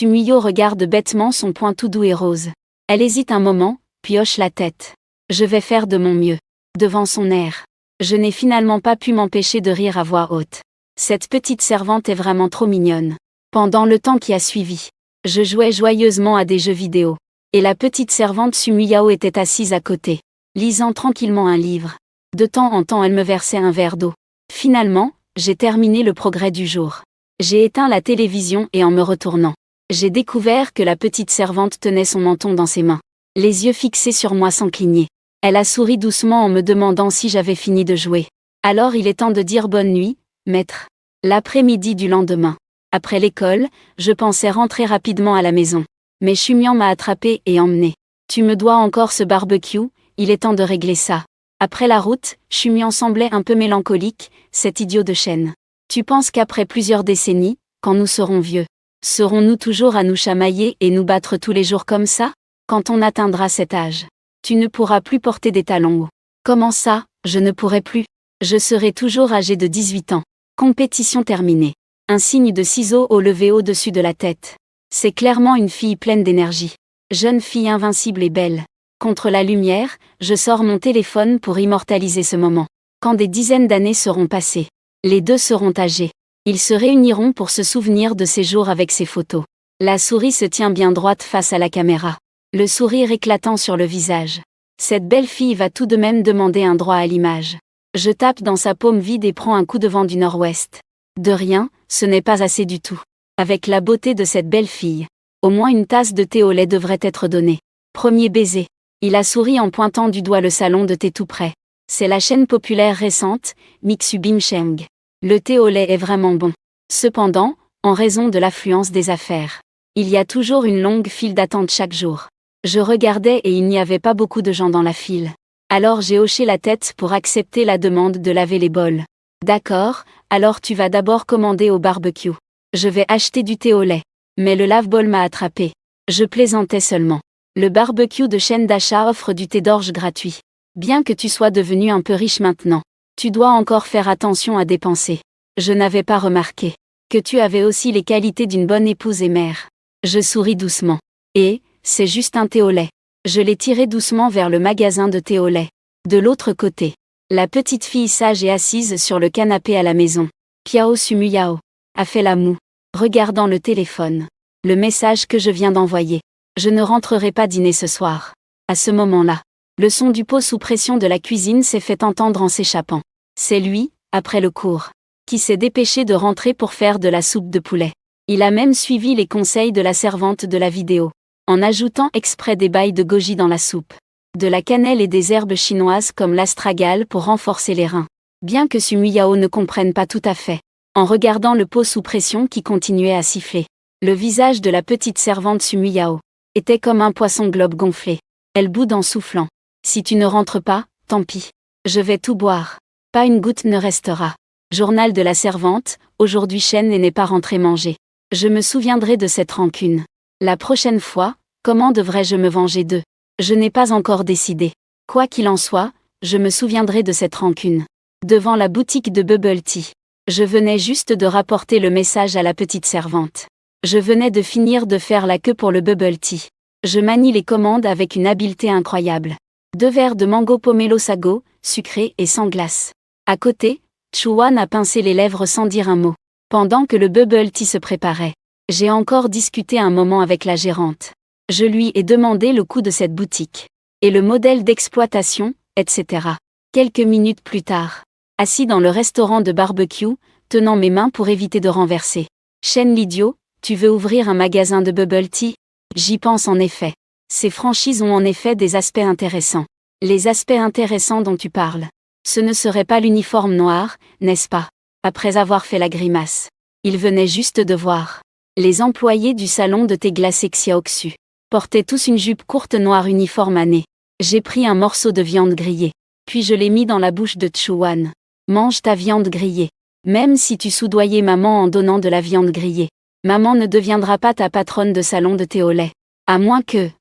Muyao regarde bêtement son poing tout doux et rose. Elle hésite un moment, puis hoche la tête. Je vais faire de mon mieux. Devant son air. Je n'ai finalement pas pu m'empêcher de rire à voix haute. Cette petite servante est vraiment trop mignonne. Pendant le temps qui a suivi, je jouais joyeusement à des jeux vidéo. Et la petite servante Muyao était assise à côté, lisant tranquillement un livre. De temps en temps elle me versait un verre d'eau. Finalement, j'ai terminé le progrès du jour. J'ai éteint la télévision et en me retournant, j'ai découvert que la petite servante tenait son menton dans ses mains, les yeux fixés sur moi sans cligner. Elle a souri doucement en me demandant si j'avais fini de jouer. Alors il est temps de dire bonne nuit, maître. L'après-midi du lendemain. Après l'école, je pensais rentrer rapidement à la maison. Mais Chumian m'a attrapé et emmené. Tu me dois encore ce barbecue, il est temps de régler ça. Après la route, Chumian semblait un peu mélancolique, cet idiot de chêne. Tu penses qu'après plusieurs décennies, quand nous serons vieux, serons-nous toujours à nous chamailler et nous battre tous les jours comme ça? Quand on atteindra cet âge, tu ne pourras plus porter des talons hauts. Comment ça, je ne pourrai plus? Je serai toujours âgé de 18 ans. Compétition terminée. Un signe de ciseaux au levé au-dessus de la tête. C'est clairement une fille pleine d'énergie. Jeune fille invincible et belle. Contre la lumière, je sors mon téléphone pour immortaliser ce moment. Quand des dizaines d'années seront passées, les deux seront âgés. Ils se réuniront pour se souvenir de ces jours avec ces photos. La souris se tient bien droite face à la caméra. Le sourire éclatant sur le visage. Cette belle fille va tout de même demander un droit à l'image. Je tape dans sa paume vide et prends un coup de vent du nord-ouest. De rien, ce n'est pas assez du tout. Avec la beauté de cette belle fille, au moins une tasse de thé au lait devrait être donnée. Premier baiser. Il a souri en pointant du doigt le salon de thé tout près. C'est la chaîne populaire récente, Mixu Bimcheng. Le thé au lait est vraiment bon. Cependant, en raison de l'affluence des affaires, il y a toujours une longue file d'attente chaque jour. Je regardais et il n'y avait pas beaucoup de gens dans la file. Alors j'ai hoché la tête pour accepter la demande de laver les bols. D'accord, alors tu vas d'abord commander au barbecue. Je vais acheter du thé au lait. Mais le lave-bol m'a attrapé. Je plaisantais seulement. Le barbecue de chaîne d'achat offre du thé d'orge gratuit. Bien que tu sois devenu un peu riche maintenant, tu dois encore faire attention à dépenser. Je n'avais pas remarqué que tu avais aussi les qualités d'une bonne épouse et mère. Je souris doucement. Et, c'est juste un thé au lait. Je l'ai tiré doucement vers le magasin de thé au lait. De l'autre côté, la petite fille sage et assise sur le canapé à la maison, Piao Muyao, a fait la moue, regardant le téléphone. Le message que je viens d'envoyer. Je ne rentrerai pas dîner ce soir. À ce moment-là, le son du pot sous pression de la cuisine s'est fait entendre en s'échappant. C'est lui, après le cours, qui s'est dépêché de rentrer pour faire de la soupe de poulet. Il a même suivi les conseils de la servante de la vidéo, en ajoutant exprès des bailles de goji dans la soupe, de la cannelle et des herbes chinoises comme l'astragale pour renforcer les reins. Bien que Su Miyao ne comprenne pas tout à fait, en regardant le pot sous pression qui continuait à siffler, le visage de la petite servante Su Miyao était comme un poisson globe gonflé. Elle boude en soufflant. Si tu ne rentres pas, tant pis. Je vais tout boire. Pas une goutte ne restera. Journal de la servante, aujourd'hui Shen n'est pas rentré manger. Je me souviendrai de cette rancune. La prochaine fois, comment devrais-je me venger d'eux? Je n'ai pas encore décidé. Quoi qu'il en soit, je me souviendrai de cette rancune. Devant la boutique de bubble tea. Je venais juste de rapporter le message à la petite servante. Je venais de finir de faire la queue pour le bubble tea. Je manie les commandes avec une habileté incroyable. 2 verres de mango pomelo sago, sucré et sans glace. À côté, Chuan a pincé les lèvres sans dire un mot. Pendant que le bubble tea se préparait, j'ai encore discuté un moment avec la gérante. Je lui ai demandé le coût de cette boutique. Et le modèle d'exploitation, etc. Quelques minutes plus tard, assis dans le restaurant de barbecue, tenant mes mains pour éviter de renverser. Shen l'idiot, tu veux ouvrir un magasin de bubble tea? J'y pense en effet. Ces franchises ont en effet des aspects intéressants. Les aspects intéressants dont tu parles. Ce ne serait pas l'uniforme noir, n'est-ce pas? Après avoir fait la grimace. Il venait juste de voir. Les employés du salon de thé glacé Xiaoxu portaient tous une jupe courte noire uniforme à nez. J'ai pris un morceau de viande grillée. Puis je l'ai mis dans la bouche de Chuan. Mange ta viande grillée. Même si tu soudoyais maman en donnant de la viande grillée, maman ne deviendra pas ta patronne de salon de thé au lait. À moins que...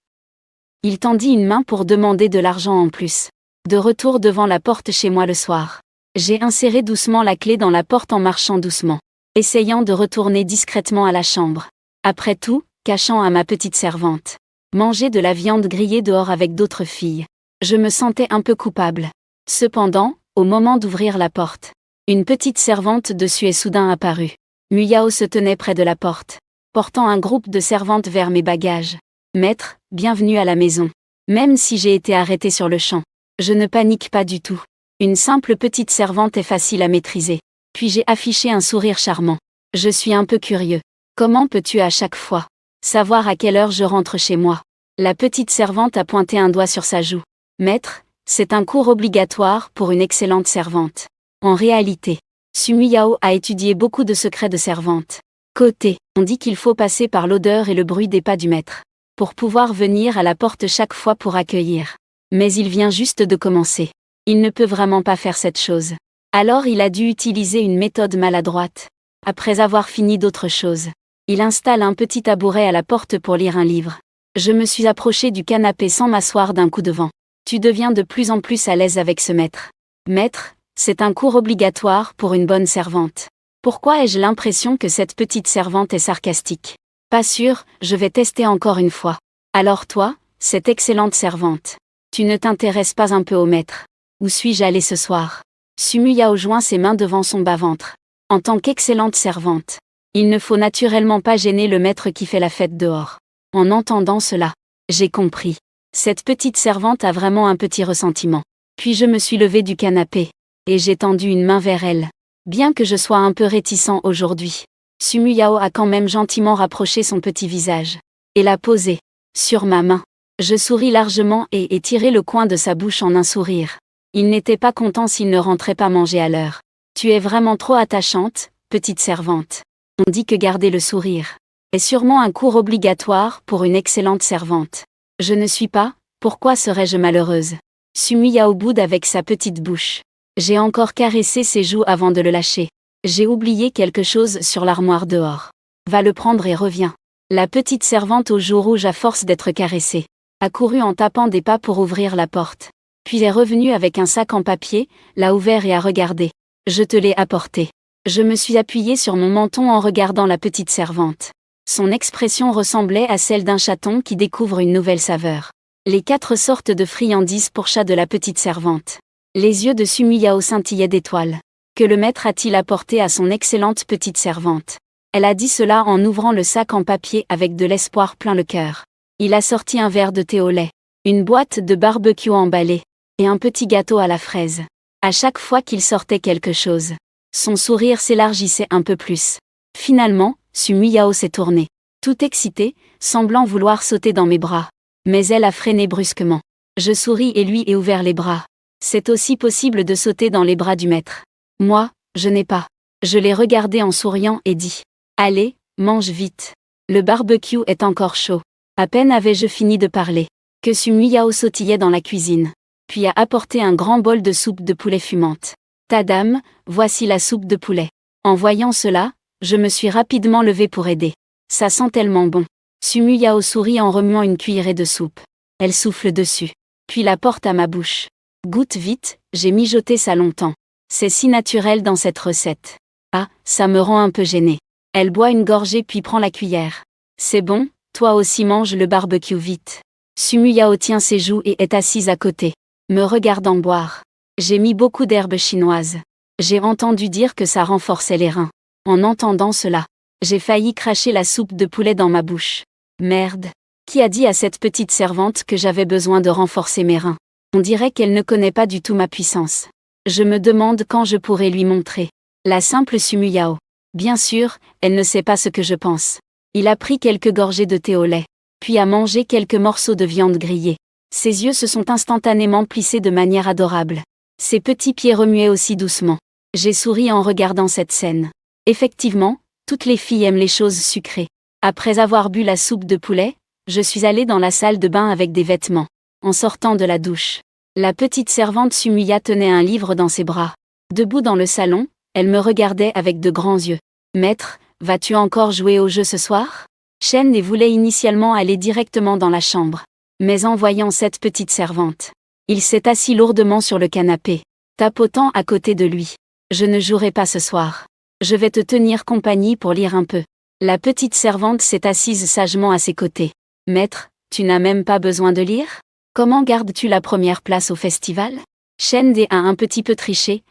Il tendit une main pour demander de l'argent en plus. De retour devant la porte chez moi le soir. J'ai inséré doucement la clé dans la porte en marchant doucement, essayant de retourner discrètement à la chambre. Après tout, cachant à ma petite servante. Manger de la viande grillée dehors avec d'autres filles. Je me sentais un peu coupable. Cependant, au moment d'ouvrir la porte, une petite servante dessus est soudain apparue. Muyao se tenait près de la porte, portant un groupe de servantes vers mes bagages. Maître, bienvenue à la maison. Même si j'ai été arrêtée sur le champ, je ne panique pas du tout. Une simple petite servante est facile à maîtriser. Puis j'ai affiché un sourire charmant. Je suis un peu curieux. Comment peux-tu à chaque fois savoir à quelle heure je rentre chez moi? La petite servante a pointé un doigt sur sa joue. Maître, c'est un cours obligatoire pour une excellente servante. En réalité, Su Miyao a étudié beaucoup de secrets de servante. Côté, on dit qu'il faut passer par l'odeur et le bruit des pas du maître, pour pouvoir venir à la porte chaque fois pour accueillir. Mais il vient juste de commencer. Il ne peut vraiment pas faire cette chose. Alors il a dû utiliser une méthode maladroite. Après avoir fini d'autres choses, il installe un petit tabouret à la porte pour lire un livre. Je me suis approché du canapé sans m'asseoir d'un coup de vent. Tu deviens de plus en plus à l'aise avec ce maître. Maître, c'est un cours obligatoire pour une bonne servante. Pourquoi ai-je l'impression que cette petite servante est sarcastique? Pas sûr, je vais tester encore une fois. Alors toi, cette excellente servante, tu ne t'intéresses pas un peu au maître? Où suis-je allé ce soir? Su Miyao joint ses mains devant son bas-ventre. En tant qu'excellente servante, il ne faut naturellement pas gêner le maître qui fait la fête dehors. En entendant cela, j'ai compris. Cette petite servante a vraiment un petit ressentiment. Puis je me suis levé du canapé, et j'ai tendu une main vers elle. Bien que je sois un peu réticent aujourd'hui, Su Miyao a quand même gentiment rapproché son petit visage, et l'a posé sur ma main. Je souris largement et ai tiré le coin de sa bouche en un sourire. Il n'était pas content s'il ne rentrait pas manger à l'heure. Tu es vraiment trop attachante, petite servante. On dit que garder le sourire est sûrement un cours obligatoire pour une excellente servante. Je ne suis pas, pourquoi serais-je malheureuse? Su Miyao boude avec sa petite bouche. J'ai encore caressé ses joues avant de le lâcher. J'ai oublié quelque chose sur l'armoire dehors. Va le prendre et reviens. La petite servante aux joues rouges à force d'être caressée a couru en tapant des pas pour ouvrir la porte. Puis est revenue avec un sac en papier, l'a ouvert et a regardé. Je te l'ai apporté. Je me suis appuyée sur mon menton en regardant la petite servante. Son expression ressemblait à celle d'un chaton qui découvre une nouvelle saveur. Les 4 sortes de friandises pour chat de la petite servante. Les yeux de Su Miyao scintillaient d'étoiles. Que le maître a-t-il apporté à son excellente petite servante? Elle a dit cela en ouvrant le sac en papier avec de l'espoir plein le cœur. Il a sorti un verre de thé au lait, une boîte de barbecue emballée, et un petit gâteau à la fraise. À chaque fois qu'il sortait quelque chose, son sourire s'élargissait un peu plus. Finalement, Sumi Yao s'est tournée, tout excitée, semblant vouloir sauter dans mes bras. Mais elle a freiné brusquement. Je souris et lui ai ouvert les bras. C'est aussi possible de sauter dans les bras du maître. Moi, je n'ai pas. Je l'ai regardé en souriant et dit « Allez, mange vite. Le barbecue est encore chaud. » À peine avais-je fini de parler, que Sumi Yao sautillait dans la cuisine, puis a apporté un grand bol de soupe de poulet fumante. « Tadam, voici la soupe de poulet. » En voyant cela, je me suis rapidement levée pour aider. Ça sent tellement bon. Sumi Yao sourit en remuant une cuillerée de soupe. Elle souffle dessus, puis la porte à ma bouche. Goûte vite, j'ai mijoté ça longtemps. C'est si naturel dans cette recette. Ah, ça me rend un peu gênée. Elle boit une gorgée puis prend la cuillère. C'est bon, toi aussi mange le barbecue vite. Sumi Yao tient ses joues et est assise à côté, me regardant boire. J'ai mis beaucoup d'herbes chinoises. J'ai entendu dire que ça renforçait les reins. En entendant cela, j'ai failli cracher la soupe de poulet dans ma bouche. Merde. Qui a dit à cette petite servante que j'avais besoin de renforcer mes reins? On dirait qu'elle ne connaît pas du tout ma puissance. Je me demande quand je pourrai lui montrer. La simple Sumi Yao. Bien sûr, elle ne sait pas ce que je pense. Il a pris quelques gorgées de thé au lait, puis a mangé quelques morceaux de viande grillée. Ses yeux se sont instantanément plissés de manière adorable. Ses petits pieds remuaient aussi doucement. J'ai souri en regardant cette scène. Effectivement, toutes les filles aiment les choses sucrées. Après avoir bu la soupe de poulet, je suis allée dans la salle de bain avec des vêtements. En sortant de la douche, la petite servante Sumuya tenait un livre dans ses bras. Debout dans le salon, elle me regardait avec de grands yeux. « Maître, vas-tu encore jouer au jeu ce soir ?» Shen voulait initialement aller directement dans la chambre. Mais en voyant cette petite servante, il s'est assis lourdement sur le canapé, tapotant à côté de lui. « Je ne jouerai pas ce soir. Je vais te tenir compagnie pour lire un peu. » La petite servante s'est assise sagement à ses côtés. « Maître, tu n'as même pas besoin de lire ? Comment gardes-tu la première place au festival ?» Shen a un petit peu triché,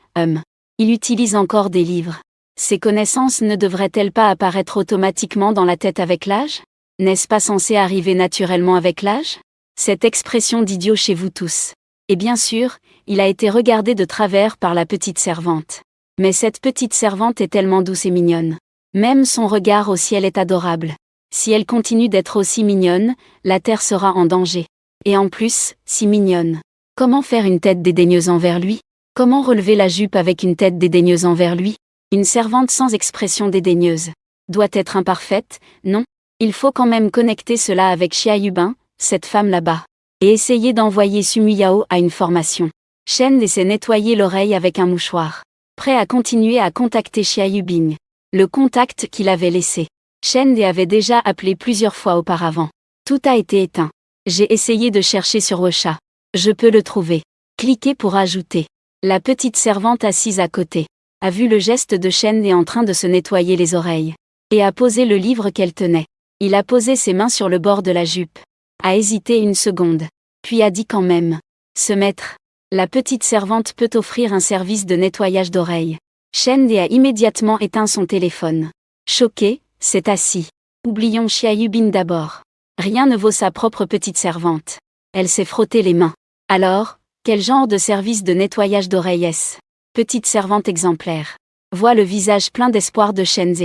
Il utilise encore des livres. Ces connaissances ne devraient-elles pas apparaître automatiquement dans la tête avec l'âge? N'est-ce pas censé arriver naturellement avec l'âge? Cette expression d'idiot chez vous tous. Et bien sûr, il a été regardé de travers par la petite servante. Mais cette petite servante est tellement douce et mignonne. Même son regard au ciel est adorable. Si elle continue d'être aussi mignonne, la terre sera en danger. Et en plus, si mignonne. Comment faire une tête dédaigneuse envers lui? Comment relever la jupe avec une tête dédaigneuse envers lui? Une servante sans expression dédaigneuse doit être imparfaite, non? Il faut quand même connecter cela avec Xia Yubin, cette femme là-bas, et essayer d'envoyer Sumi Yao à une formation. Shen s'est nettoyé l'oreille avec un mouchoir, prêt à continuer à contacter Xia Yubing. Le contact qu'il avait laissé. Shen avait déjà appelé plusieurs fois auparavant. Tout a été éteint. J'ai essayé de chercher sur WeChat. Je peux le trouver. Cliquez pour ajouter. La petite servante assise à côté a vu le geste de Shen en train de se nettoyer les oreilles, et a posé le livre qu'elle tenait. Il a posé ses mains sur le bord de la jupe, a hésité une seconde, puis a dit quand même « Ce maître, la petite servante peut offrir un service de nettoyage d'oreilles. » Shen a immédiatement éteint son téléphone. Choqué, s'est assis. Oublions Xia Yubin d'abord. Rien ne vaut sa propre petite servante. Elle s'est frotté les mains. Alors, quel genre de service de nettoyage d'oreilles est-ce? Petite servante exemplaire. Voit le visage plein d'espoir de Shen.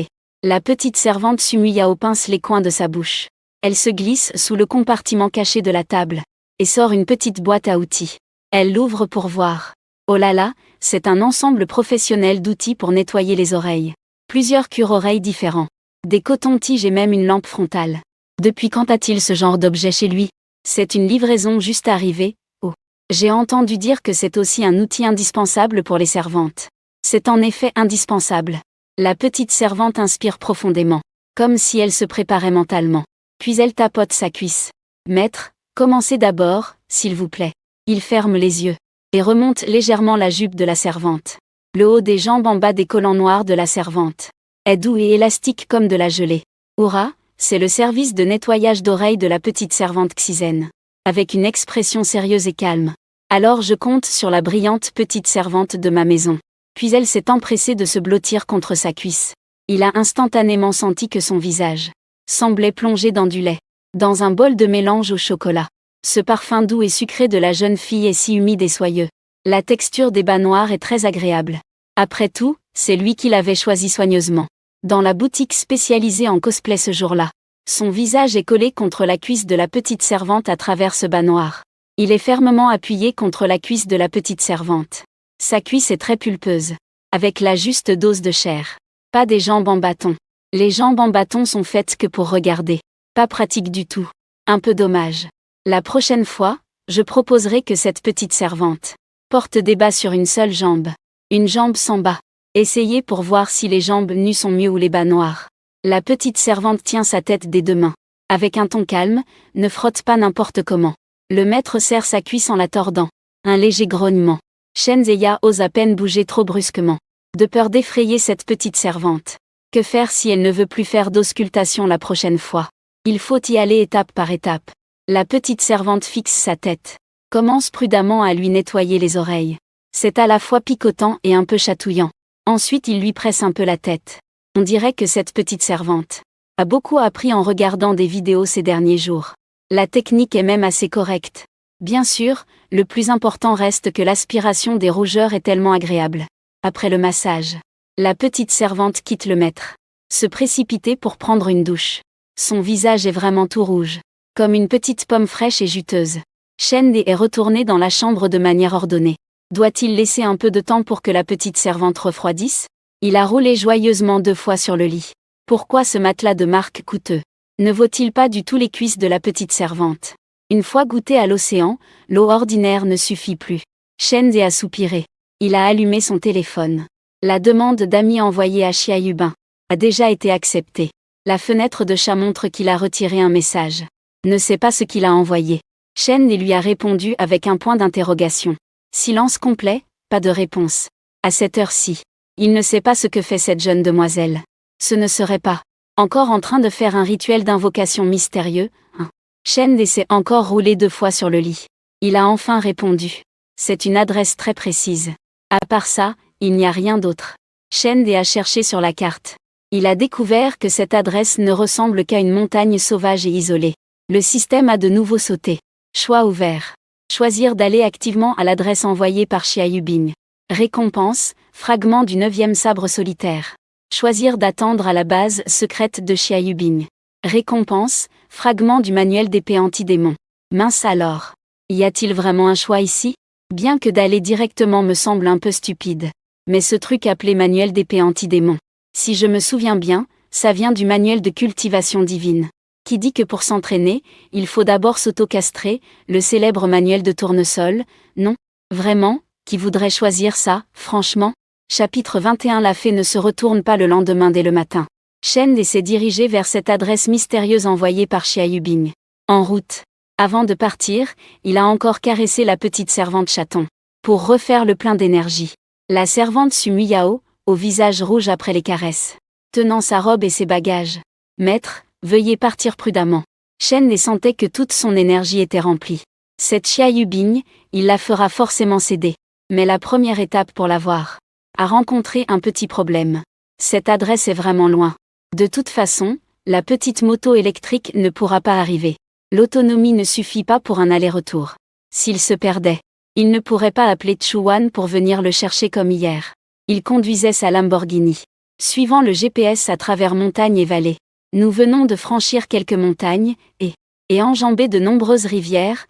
La petite servante Sumi Yao pince les coins de sa bouche. Elle se glisse sous le compartiment caché de la table, et sort une petite boîte à outils. Elle l'ouvre pour voir. Oh là là, c'est un ensemble professionnel d'outils pour nettoyer les oreilles. Plusieurs cure-oreilles différents. Des cotons-tiges et même une lampe frontale. Depuis quand a-t-il ce genre d'objet chez lui? C'est une livraison juste arrivée. Oh. J'ai entendu dire que c'est aussi un outil indispensable pour les servantes. C'est en effet indispensable. La petite servante inspire profondément, comme si elle se préparait mentalement. Puis elle tapote sa cuisse. Maître, commencez d'abord, s'il vous plaît. Il ferme les yeux, et remonte légèrement la jupe de la servante. Le haut des jambes en bas des collants noirs de la servante est doux et élastique comme de la gelée. Hurrah, c'est le service de nettoyage d'oreilles de la petite servante Xizen. Avec une expression sérieuse et calme. Alors je compte sur la brillante petite servante de ma maison. Puis elle s'est empressée de se blottir contre sa cuisse. Il a instantanément senti que son visage semblait plongé dans du lait, dans un bol de mélange au chocolat. Ce parfum doux et sucré de la jeune fille est si humide et soyeux. La texture des bas noirs est très agréable. Après tout, c'est lui qui l'avait choisi soigneusement. Dans la boutique spécialisée en cosplay ce jour-là, son visage est collé contre la cuisse de la petite servante à travers ce bas noir. Il est fermement appuyé contre la cuisse de la petite servante. Sa cuisse est très pulpeuse, avec la juste dose de chair. Pas des jambes en bâton. Les jambes en bâton sont faites que pour regarder. Pas pratique du tout. Un peu dommage. La prochaine fois, je proposerai que cette petite servante porte des bas sur une seule jambe. Une jambe sans bas. Essayez pour voir si les jambes nues sont mieux ou les bas noirs. La petite servante tient sa tête des deux mains. Avec un ton calme, ne frotte pas n'importe comment. Le maître serre sa cuisse en la tordant. Un léger grognement. Shenseia ose à peine bouger trop brusquement. De peur d'effrayer cette petite servante. Que faire si elle ne veut plus faire d'auscultation la prochaine fois? Il faut y aller étape par étape. La petite servante fixe sa tête. Commence prudemment à lui nettoyer les oreilles. C'est à la fois picotant et un peu chatouillant. Ensuite il lui presse un peu la tête. On dirait que cette petite servante a beaucoup appris en regardant des vidéos ces derniers jours. La technique est même assez correcte. Bien sûr, le plus important reste que l'aspiration des rougeurs est tellement agréable. Après le massage, la petite servante quitte le maître. Se précipiter pour prendre une douche. Son visage est vraiment tout rouge, comme une petite pomme fraîche et juteuse. Shen est retourné dans la chambre de manière ordonnée. Doit-il laisser un peu de temps pour que la petite servante refroidisse? Il a roulé joyeusement 2 fois sur le lit. Pourquoi ce matelas de marque coûteux? Ne vaut-il pas du tout les cuisses de la petite servante? Une fois goûté à l'océan, l'eau ordinaire ne suffit plus. Shen a soupiré. Il a allumé son téléphone. La demande d'amis envoyée à Xia Yubin a déjà été acceptée. La fenêtre de chat montre qu'il a retiré un message. Ne sait pas ce qu'il a envoyé. Shen lui a répondu avec un point d'interrogation. Silence complet, pas de réponse. À cette heure-ci, il ne sait pas ce que fait cette jeune demoiselle. Ce ne serait pas encore en train de faire un rituel d'invocation mystérieux, hein? Shen s'est encore roulé 2 fois sur le lit. Il a enfin répondu. C'est une adresse très précise. À part ça, il n'y a rien d'autre. Shen a cherché sur la carte. Il a découvert que cette adresse ne ressemble qu'à une montagne sauvage et isolée. Le système a de nouveau sauté. Choix ouvert. Choisir d'aller activement à l'adresse envoyée par Xia Yubing. Récompense, fragment du 9e sabre solitaire. Choisir d'attendre à la base secrète de Xia Yubing. Récompense, fragment du manuel d'épée anti-démon. Mince alors. Y a-t-il vraiment un choix ici? Bien que d'aller directement me semble un peu stupide. Mais ce truc appelé manuel d'épée anti-démon. Si je me souviens bien, ça vient du manuel de cultivation divine. Qui dit que pour s'entraîner, il faut d'abord s'auto-castrer, le célèbre manuel de tournesol, non? Vraiment, qui voudrait choisir ça, franchement? Chapitre 21. La fée ne se retourne pas le lendemain dès le matin. Shen s'est dirigé vers cette adresse mystérieuse envoyée par Xia Yubing. En route. Avant de partir, il a encore caressé la petite servante chaton. Pour refaire le plein d'énergie. La servante Su Muyao, au visage rouge après les caresses. Tenant sa robe et ses bagages. Maître, veuillez partir prudemment. Shen sentait que toute son énergie était remplie. Cette Xia Yubing, il la fera forcément céder. Mais la première étape pour l'avoir a rencontré un petit problème. Cette adresse est vraiment loin. De toute façon, la petite moto électrique ne pourra pas arriver. L'autonomie ne suffit pas pour un aller-retour. S'il se perdait, il ne pourrait pas appeler Chuan pour venir le chercher comme hier. Il conduisait sa Lamborghini, suivant le GPS à travers montagnes et vallées. Nous venons de franchir quelques montagnes, et enjamber de nombreuses rivières,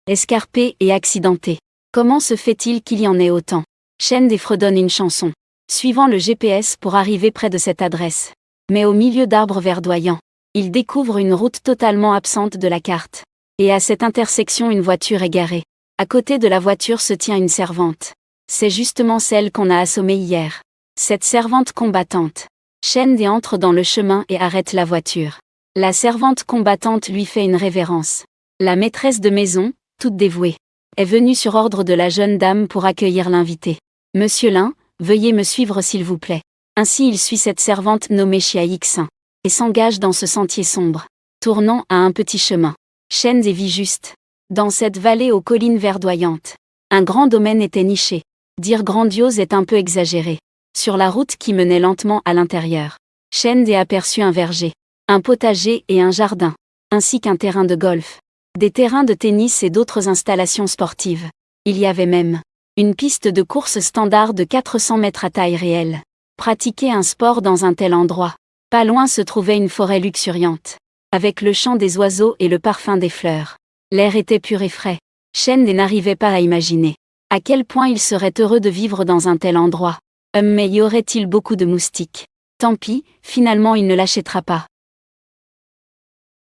escarpées et accidentées. Comment se fait-il qu'il y en ait autant? Shen fredonne une chanson, suivant le GPS pour arriver près de cette adresse. Mais au milieu d'arbres verdoyants, il découvre une route totalement absente de la carte. Et à cette intersection une voiture est garée. À côté de la voiture se tient une servante. C'est justement celle qu'on a assommée hier. Cette servante combattante. Shen entre dans le chemin et arrête la voiture. La servante combattante lui fait une révérence. La maîtresse de maison, toute dévouée, est venue sur ordre de la jeune dame pour accueillir l'invité. Monsieur Lin, veuillez me suivre s'il vous plaît. Ainsi il suit cette servante nommée Xia Yixin, et s'engage dans ce sentier sombre, tournant à un petit chemin. Shen vit juste, dans cette vallée aux collines verdoyantes. Un grand domaine était niché. Dire grandiose est un peu exagéré. Sur la route qui menait lentement à l'intérieur, Chende aperçut un verger, un potager et un jardin, ainsi qu'un terrain de golf, des terrains de tennis et d'autres installations sportives. Il y avait même une piste de course standard de 400 mètres à taille réelle. Pratiquer un sport dans un tel endroit. Pas loin se trouvait une forêt luxuriante, avec le chant des oiseaux et le parfum des fleurs. L'air était pur et frais. Chende n'arrivait pas à imaginer à quel point il serait heureux de vivre dans un tel endroit. Mais y aurait-il beaucoup de moustiques? Tant pis, finalement il ne l'achètera pas.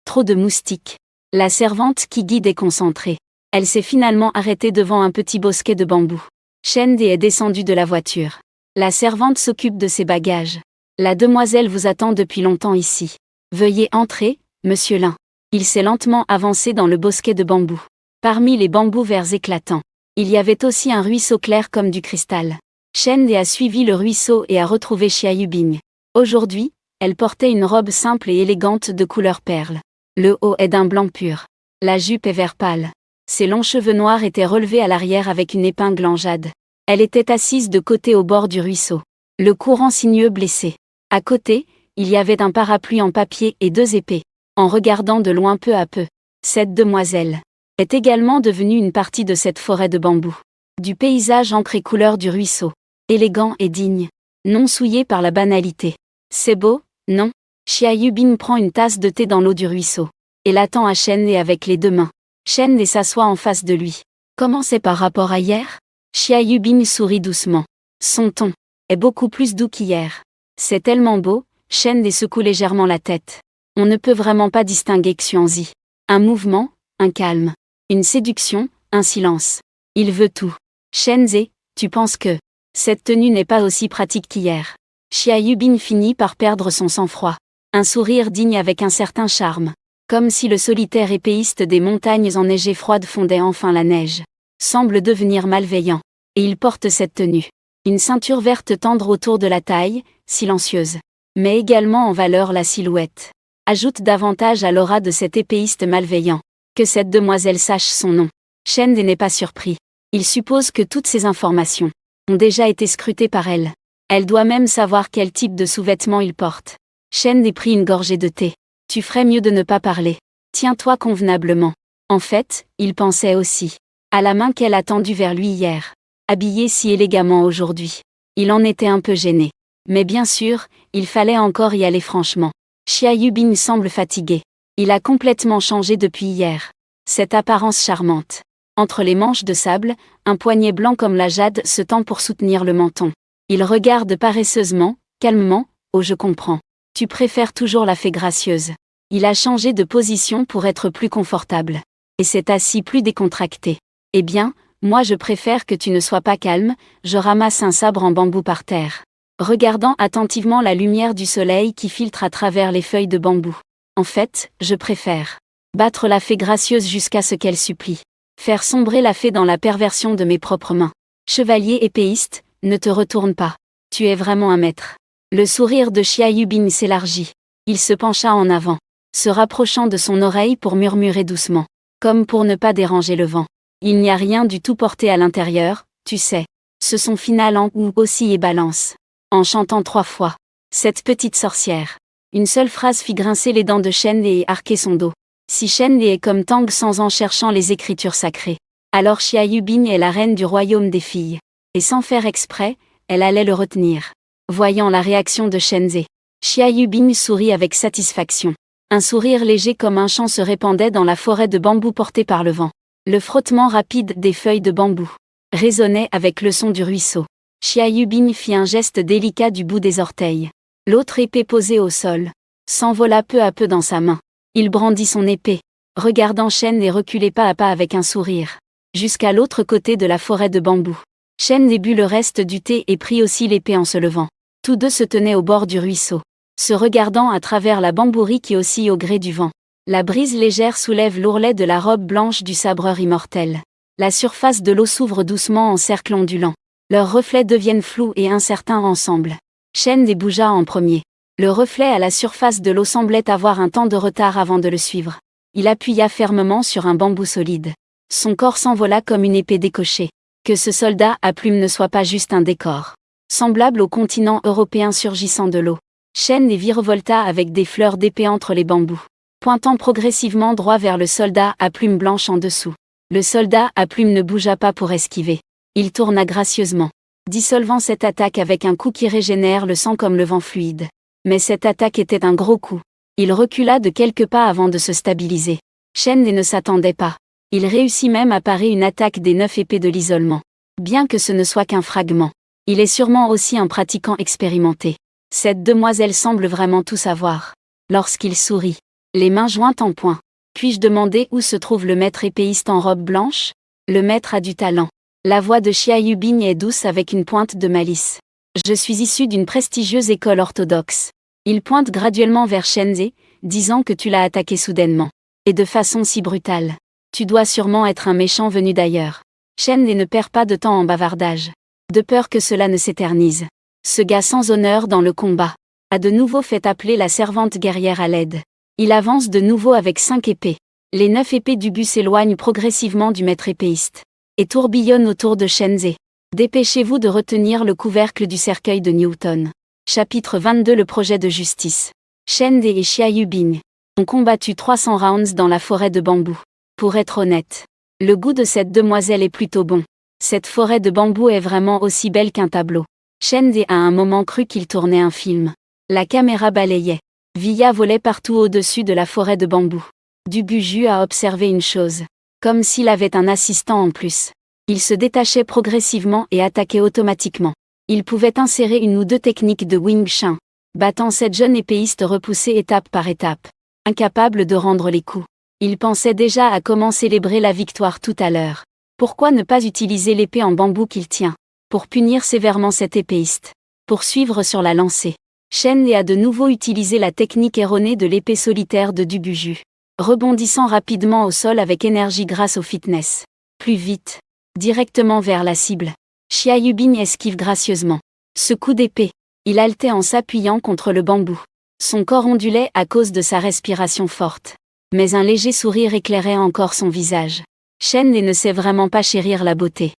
Trop de moustiques. La servante qui guide est concentrée. Elle s'est finalement arrêtée devant un petit bosquet de bambou. Chende est descendue de la voiture. La servante s'occupe de ses bagages. La demoiselle vous attend depuis longtemps ici. Veuillez entrer, monsieur Lin. Il s'est lentement avancé dans le bosquet de bambou. Parmi les bambous verts éclatants, il y avait aussi un ruisseau clair comme du cristal. Chende a suivi le ruisseau et a retrouvé Xia Yubing. Aujourd'hui, elle portait une robe simple et élégante de couleur perle. Le haut est d'un blanc pur. La jupe est vert pâle. Ses longs cheveux noirs étaient relevés à l'arrière avec une épingle en jade. Elle était assise de côté au bord du ruisseau. Le courant sinueux blessé. À côté, il y avait un parapluie en papier et 2 épées. En regardant de loin peu à peu, cette demoiselle est également devenue une partie de cette forêt de bambou. Du paysage encre et couleur du ruisseau. Élégant et digne. Non souillé par la banalité. C'est beau, non? Xia Yubing prend une tasse de thé dans l'eau du ruisseau. Et l'attend à Chende avec les 2 mains. Chende s'assoit en face de lui. Comment c'est par rapport à hier? Xia Yubing sourit doucement. Son ton est beaucoup plus doux qu'hier. C'est tellement beau, Chende secoue légèrement la tête. On ne peut vraiment pas distinguer Xuanzi. Un mouvement, un calme. Une séduction, un silence. Il veut tout. Chende, tu penses que cette tenue n'est pas aussi pratique qu'hier? Xia Yubing finit par perdre son sang-froid. Un sourire digne avec un certain charme. Comme si le solitaire épéiste des montagnes enneigées froides fondait enfin la neige. Semble devenir malveillant. Et il porte cette tenue. Une ceinture verte tendre autour de la taille, silencieuse. Mais également en valeur la silhouette. Ajoute davantage à l'aura de cet épéiste malveillant. Que cette demoiselle sache son nom. Chende n'est pas surpris. Il suppose que toutes ces informations ont déjà été scrutées par elle. Elle doit même savoir quel type de sous-vêtements il porte. Chende prit une gorgée de thé. Tu ferais mieux de ne pas parler. Tiens-toi convenablement. En fait, il pensait aussi à la main qu'elle a tendue vers lui hier. Habillée si élégamment aujourd'hui. Il en était un peu gêné. Mais bien sûr, il fallait encore y aller franchement. Xia Yubing semble fatigué. Il a complètement changé depuis hier. Cette apparence charmante. Entre les manches de sable, un poignet blanc comme la jade se tend pour soutenir le menton. Il regarde paresseusement, calmement. Oh, je comprends. Tu préfères toujours la fée gracieuse. Il a changé de position pour être plus confortable. Et s'est assis plus décontracté. Eh bien, moi je préfère que tu ne sois pas calme, je ramasse un sabre en bambou par terre. Regardant attentivement la lumière du soleil qui filtre à travers les feuilles de bambou. En fait, je préfère battre la fée gracieuse jusqu'à ce qu'elle supplie. Faire sombrer la fée dans la perversion de mes propres mains. Chevalier épéiste, ne te retourne pas. Tu es vraiment un maître. Le sourire de Xia Yubing s'élargit. Il se pencha en avant, se rapprochant de son oreille pour murmurer doucement, comme pour ne pas déranger le vent. Il n'y a rien du tout porté à l'intérieur, tu sais. Ce son final en ou aussi et balance. En chantant 3 fois. Cette petite sorcière. Une seule phrase fit grincer les dents de Chende et arquer son dos. Si Chende est comme Tang sans en cherchant les écritures sacrées. Alors Xia Yubing est la reine du royaume des filles. Et sans faire exprès, elle allait le retenir. Voyant la réaction de Chende, Xia Yubing sourit avec satisfaction. Un sourire léger comme un chant se répandait dans la forêt de bambou portée par le vent. Le frottement rapide des feuilles de bambou résonnait avec le son du ruisseau. Xia Yubing fit un geste délicat du bout des orteils. L'autre épée posée au sol s'envola peu à peu dans sa main. Il brandit son épée, regardant Chende et reculait pas à pas avec un sourire. Jusqu'à l'autre côté de la forêt de bambou. Chende but le reste du thé et prit aussi l'épée en se levant. Tous 2 se tenaient au bord du ruisseau, se regardant à travers la bambourie qui oscille au gré du vent. La brise légère soulève l'ourlet de la robe blanche du sabreur immortel. La surface de l'eau s'ouvre doucement en cercle ondulant. Leurs reflets deviennent flous et incertains ensemble. Chende bougea en premier. Le reflet à la surface de l'eau semblait avoir un temps de retard avant de le suivre. Il appuya fermement sur un bambou solide. Son corps s'envola comme une épée décochée. Que ce soldat à plumes ne soit pas juste un décor. Semblable au continent européen surgissant de l'eau. Shen et virevolta avec des fleurs d'épée entre les bambous, pointant progressivement droit vers le soldat à plumes blanches en dessous. Le soldat à plumes ne bougea pas pour esquiver. Il tourna gracieusement, dissolvant cette attaque avec un coup qui régénère le sang comme le vent fluide. Mais cette attaque était un gros coup. Il recula de quelques pas avant de se stabiliser. Shen ne s'attendait pas. Il réussit même à parer une attaque des 9 épées de l'isolement. Bien que ce ne soit qu'un fragment. Il est sûrement aussi un pratiquant expérimenté. Cette demoiselle semble vraiment tout savoir. Lorsqu'il sourit, les mains jointes en poing. Puis-je demander où se trouve le maître épéiste en robe blanche? Le maître a du talent. La voix de Xia Yubing est douce avec une pointe de malice. Je suis issu d'une prestigieuse école orthodoxe. Il pointe graduellement vers Shenze, disant que tu l'as attaqué soudainement. Et de façon si brutale. Tu dois sûrement être un méchant venu d'ailleurs. Shenze ne perd pas de temps en bavardage. De peur que cela ne s'éternise. Ce gars sans honneur dans le combat a de nouveau fait appeler la servante guerrière à l'aide. Il avance de nouveau avec 5 épées. Les 9 épées du but s'éloignent progressivement du maître épéiste. Et tourbillonnent autour de Shenze. Dépêchez-vous de retenir le couvercle du cercueil de Newton. Chapitre 22. Le projet de justice. Shenze et Xia Yubing ont combattu 300 rounds dans la forêt de bambou. Pour être honnête, le goût de cette demoiselle est plutôt bon. Cette forêt de bambou est vraiment aussi belle qu'un tableau. Shenze a un moment cru qu'il tournait un film. La caméra balayait. Via volait partout au-dessus de la forêt de bambou. Dubuju a observé une chose. Comme s'il avait un assistant en plus. Il se détachait progressivement et attaquait automatiquement. Il pouvait insérer une ou deux techniques de Wing Chun, battant cette jeune épéiste repoussée étape par étape. Incapable de rendre les coups. Il pensait déjà à comment célébrer la victoire tout à l'heure. Pourquoi ne pas utiliser l'épée en bambou qu'il tient? Pour punir sévèrement cet épéiste. Pour suivre sur la lancée. Shen a de nouveau utilisé la technique erronée de l'épée solitaire de Dubuju. Rebondissant rapidement au sol avec énergie grâce au fitness. Plus vite. Directement vers la cible. Xia Yubing esquive gracieusement. Ce coup d'épée. Il haletait en s'appuyant contre le bambou. Son corps ondulait à cause de sa respiration forte. Mais un léger sourire éclairait encore son visage. Shen ne sait vraiment pas chérir la beauté.